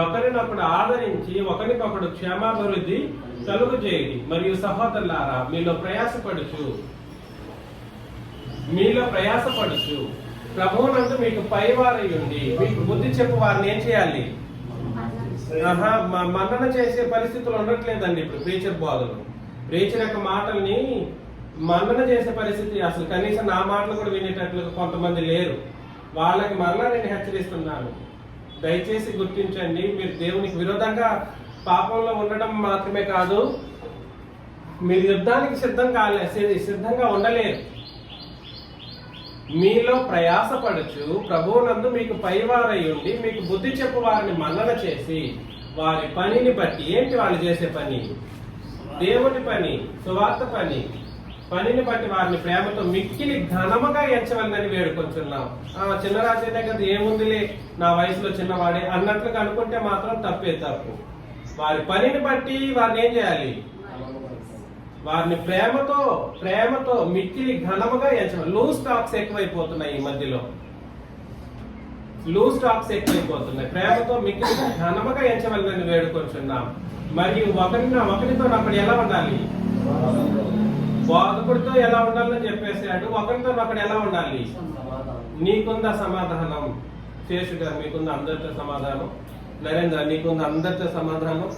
ఒకరినొకడు ఆదరించి ఒకరికొకడు క్షేమాభివృద్ధి కలుగు చేయండి. మరియు సహోదరులారా, మీలో ప్రయాసపడుచు ప్రభువునందు మీకు పైవారై ఉండి మీకు బుద్ధి చెప్పు వారిని ఏం చేయాలి? మన్నన చేసే పరిస్థితులు ఉండట్లేదండి ఇప్పుడు. ప్రీచర్ యొక్క మాటల్ని మన్నన చేసే పరిస్థితి అసలు కనీసం నా మాటలు కూడా వినేటట్లుగా కొంతమంది లేరు. వాళ్ళకి మరలా నేను హెచ్చరిస్తున్నాను, దయచేసి గుర్తించండి, మీరు దేవునికి విరోధంగా పాపంలో ఉండడం మాత్రమే కాదు, మీరు యుద్ధానికి సిద్ధంగా ఉండలేరు. మీలో ప్రయాసపడుచు ప్రభువునందు మీకు పైవారై ఉండి మీకు బుద్ధి చెప్పు వారిని మన్నన చేసి వారి పనిని బట్టి. ఏంటి వాళ్ళు చేసే పని? దేవుని పని, సువార్త పనిని బట్టి వారిని ప్రేమతో మిక్కిలి ఘనముగా ఎంచవలనని వేడుకొంచున్నాం. చిన్నరాజే దగ్గర ఏముందిలే, నా వయసులో చిన్నవాడే అన్నట్లుగా అనుకుంటే మాత్రం తప్పు. వారి పనిని బట్టి వారిని ఏం చేయాలి? వారిని ప్రేమతో మిక్కిలి ఘనముగా ఎంచవాలి. లూజ్ టాక్స్ ఎక్కువైపోతున్నాయి ఈ మధ్యలో, ప్రేమతో మిక్కిలి ఘనముగా ఎంచవలనని వేడుకొంచున్నాం. మరియు ఒకరితో అప్పుడు ఎలా ఉండాలి? బోధకుడితో ఎలా ఉండాలని చెప్పేసాడు. ఒకరితో ఒకడు ఎలా ఉండాలి? నీకుందా సమాధానం? శేషు గారు మీకుందా అందరితో సమాధానం? నరేంద్ర నీకుందా అందరితో సమాధానం?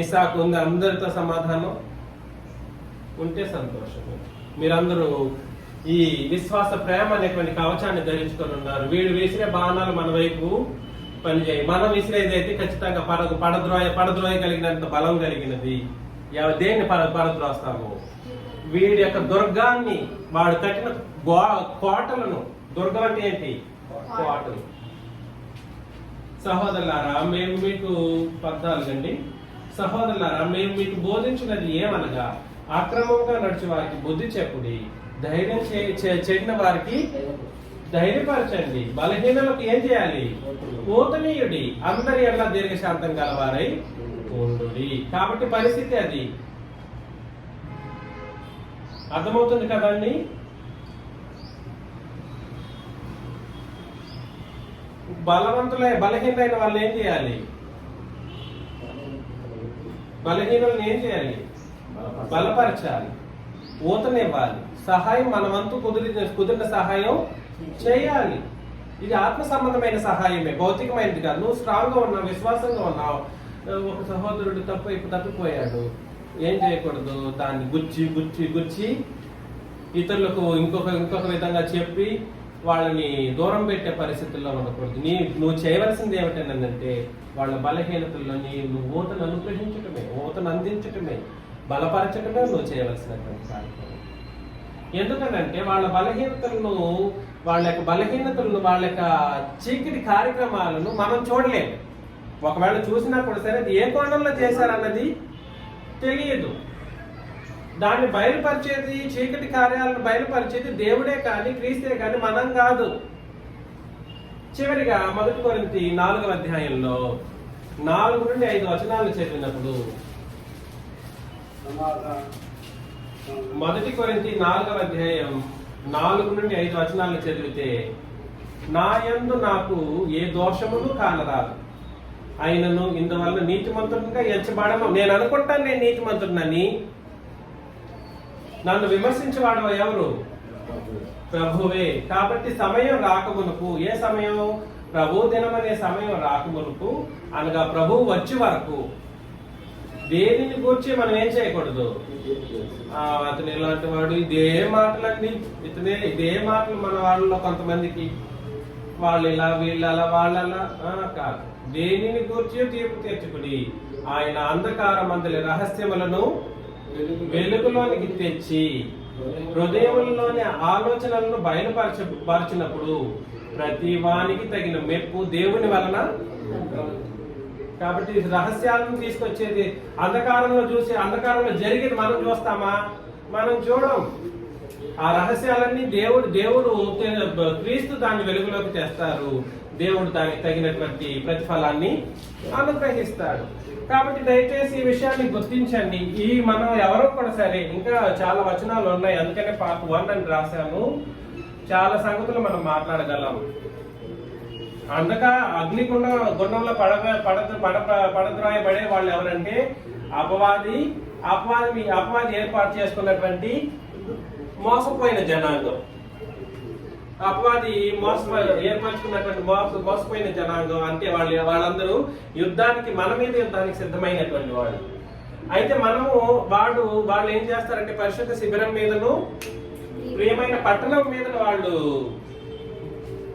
ఇసాకు ఉంది అందరితో సమాధానం? ఉంటే సంతోషం. మీరందరూ ఈ విశ్వాస ప్రేమ అనేటువంటి కవచాన్ని ధరించుకొని ఉన్నారు. వీడు విసిరే బాణాలు మన వైపు పనిచేయి. మనం విసిరేది అయితే ఖచ్చితంగా పడద్రోయ కలిగినంత బలం కలిగినది. దేన్ని పడద్రోస్తాము? వీడి యొక్క దుర్గాన్ని, వాడు కట్టిన కోటలను. దుర్గం అంటే ఏంటి? కోటలు. సహోదరులారా, మేము మీకు 14 సహోదరులారా, మేము మీకు బోధించినది ఏమనగా అక్రమంగా నడిచే వారికి బుద్ధి చెప్పుడి, ధైర్యం చెడిన వారికి ధైర్యపరచండి, బలహీనులకు ఏం చేయాలి? ఊతనీయుడి, అందరి ఎట్లా దీర్ఘశాంతం గలవారై ఉండుడి. కాబట్టి పరిస్థితి అది. అర్థమవుతుంది కదండి? బలహీనైన వాళ్ళు ఏం చేయాలి? బలహీనులను ఏం చేయాలి? బలపరచాలి, ఊతనివ్వాలి, సహాయం మన వంతు కుదిరిన సహాయం చేయాలి. ఇది ఆత్మ సంబంధమైన సహాయమే, భౌతికమైనది కాదు. నువ్వు స్ట్రాంగ్ గా ఉన్నావు, విశ్వాసంగా ఉన్నావు. ఒక సహోదరుడు తప్పిపోయాడు, ఏం చేయకూడదు? దాన్ని గుచ్చి ఇతరులకు ఇంకొక విధంగా చెప్పి వాళ్ళని దూరం పెట్టే పరిస్థితుల్లో ఉండకూడదు. నువ్వు చేయవలసింది ఏమిటంటే వాళ్ళ బలహీనతల్లో నువ్వు ఊతను అనుగ్రహించటమే, ఊతను అందించటమే, బలపరచటమే నువ్వు చేయవలసినటువంటి కార్యక్రమం. ఎందుకనంటే వాళ్ళ బలహీనతలను వాళ్ళ యొక్క చీకటి కార్యక్రమాలను మనం చూడలేము. ఒకవేళ చూసినా కూడా సరే అది ఏ కోణంలో చేశారన్నది తెలియదు. దాన్ని బయలుపరిచేది, చీకటి కార్యాలను బయలుపరిచేది దేవుడే కానీ క్రీస్తే కానీ మనం కాదు. చివరిగా 1 కొరింథీ 4వ అధ్యాయంలో 4 నుండి 5 వచనాలు చదివినప్పుడు, 1 కొరింథీ 4వ అధ్యాయం 4 నుండి 5 వచనాలు చదివితే, నా యందు నాకు ఏ దోషమును కానరాదు, ఆయనను ఇందువల్ల నీతిమంతుడిగా ఎంచబడము. నేను అనుకుంటాను నేను నీతిమంతుడినని. నన్ను విమర్శించేవాడు ఎవరు? ప్రభువే. కాబట్టి సమయం రాకమునుపు, ఏ సమయం? ప్రభు దినం అనే సమయం రాకమునుపు, అనగా ప్రభువు వచ్చే వరకు దేనిని గూర్చి మనం ఏం చేయకూడదు. అతను ఇలాంటి వాడు, ఇదే మాటలన్నీ, ఇదే మాటలు మన వాళ్ళలో కొంతమందికి, వాళ్ళు ఇలా వీళ్ళు అలా వాళ్ళలా కాదు. దేనిని గూర్చి తీర్పు తీర్చుకుని ఆయన అంధకారమందలి రహస్యములను వెలుగులోనికి తెచ్చి హృదయంలోని ఆలోచనలను బయలుపరచినప్పుడు ప్రతి వానికి తగిన మెప్పు దేవుని వలన. కాబట్టి రహస్యాలను తీసుకొచ్చేది అంధకారంలో చూసి, అంధకారంలో జరిగేది మనం చూస్తామా? మనం చూడం. ఆ రహస్యాలన్నీ దేవుడు క్రీస్తు దాన్ని వెలుగులోకి తెస్తారు. దేవుడు దానికి తగినటువంటి ప్రతిఫలాన్ని అనుగ్రహిస్తాడు. కాబట్టి దయచేసి ఈ విషయాన్ని గుర్తించండి. ఈ మనం ఎవరో కూడా సరే, ఇంకా చాలా వచనాలు ఉన్నాయి, అందుకనే పార్ట్ 1 అని రాశాను. చాలా సంగతులు మనం మాట్లాడగలం. గుండంలో పడద్రాయబడే వాళ్ళు ఎవరంటే అపవాది ఏర్పాటు చేసుకున్నటువంటి మోసపోయిన జనాంగం. అపవాది ఏర్పరచుకున్నటువంటి మోసపోయిన జనాంగం అంటే వాళ్ళందరూ మన మీద యుద్ధానికి సిద్ధమైనటువంటి వాళ్ళు. అయితే వాళ్ళు ఏం చేస్తారంటే పరిశుద్ధ శిబిరం మీదను ప్రియమైన పట్టణం మీద వాళ్ళు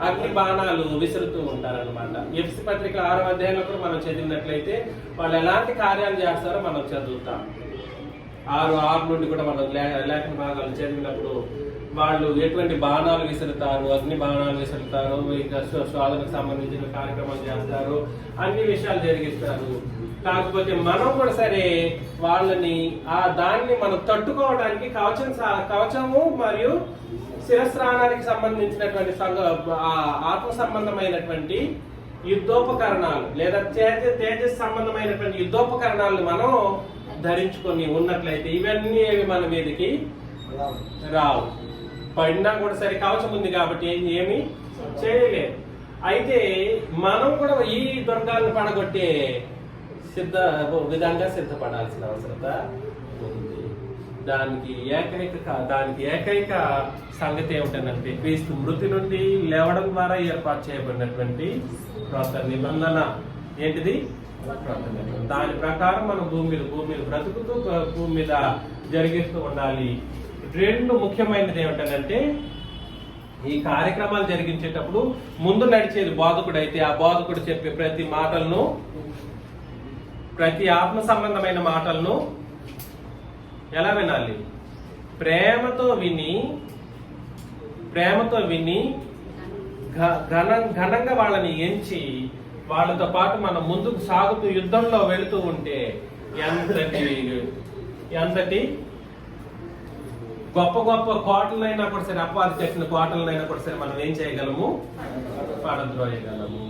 అగ్ని బాణాలు విసురుతూ ఉంటారన్నమాట. ఎఫ్ఎస్సీ పత్రిక 6వ అధ్యాయంలో కూడా మనం చదివినట్లయితే వాళ్ళు ఎలాంటి కార్యాలు చేస్తారో మనం చదువుతాం. 6 నుండి కూడా మనం లేఖన భాగాలు చదివినప్పుడు వాళ్ళు ఎటువంటి బాణాలు విసురుతారు, అగ్ని బాణాలు విసురుతారు, ఇంకా శోధనకు సంబంధించిన కార్యక్రమాలు చేస్తారు, అన్ని విషయాలు జరిగిస్తారు. కాకపోతే మనం కూడా సరే వాళ్ళని దాన్ని మనం తట్టుకోవడానికి కవచము మరియు శిరస్త్రాణానికి సంబంధించినటువంటి ఆత్మ సంబంధమైనటువంటి యుద్ధోపకరణాలు లేదా తేజస్ సంబంధమైనటువంటి యుద్ధోపకరణాలను మనం ధరించుకొని ఉన్నట్లయితే ఇవన్నీ మన మీదకి రావు. పడినా కూడా సరే కవచం ఉంది కాబట్టి ఏమి చేయలేదు. అయితే మనం కూడా ఈ దుర్గాలను పడగొట్టే విధంగా సిద్ధపడాల్సిన అవసరత ఉంది. దానికి ఏకైక సంగతి ఏమిటంటే క్రీస్తు మృతి నుండి లేవడం ద్వారా ఏర్పాటు చేయబడినటువంటి క్రొత్త నిబంధన. ఏంటిది? దాని ప్రకారం మనం భూమి మీద బ్రతుకుతూ భూమి మీద జరిగిస్తూ ఉండాలి. 2 ముఖ్యమైనది ఏమిటంటే ఈ కార్యక్రమాలు జరిగించేటప్పుడు ముందు నడిచేది బోధకుడు అయితే ఆ బోధకుడు చెప్పే ప్రతి ఆత్మ సంబంధమైన మాటలను ఎలా వినాలి? ప్రేమతో విని ఘనంగా వాళ్ళని ఎంచి వాళ్ళతో పాటు మనం ముందుకు సాగుతూ యుద్ధంలో వెళుతూ ఉంటే ఎంతటి గొప్ప కోటలైనా కూడా సరే, అపవాది కట్టిన కోటలైనా కూడా సరే మనం ఏం చేయగలము? పడద్రోయగలము.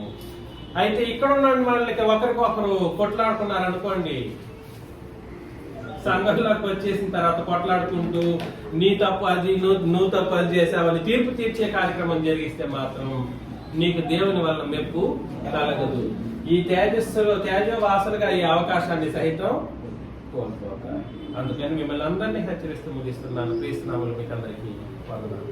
అయితే ఇక్కడ ఉన్న వాళ్ళకి ఒకరికొకరు కొట్లాడుకున్నారనుకోండి, సంఘంలోకి వచ్చేసిన తర్వాత కొట్లాడుకుంటూ నీ తప్పు అది, నువ్వు తప్పు అది చేసావని తీర్పు తీర్చే కార్యక్రమం జరిగిస్తే మాత్రం నీకు దేవుని వల్ల మెప్పు కలగదు. ఈ తేజవాసులుగా ఈ అవకాశాన్ని సైతం కోల్పోక. అందుకని మిమ్మల్ని అందరినీ హెచ్చరిస్తూ ముగిస్తున్నాను. క్రీస్తు నామములో మీకు అందరికీ వందనాలు.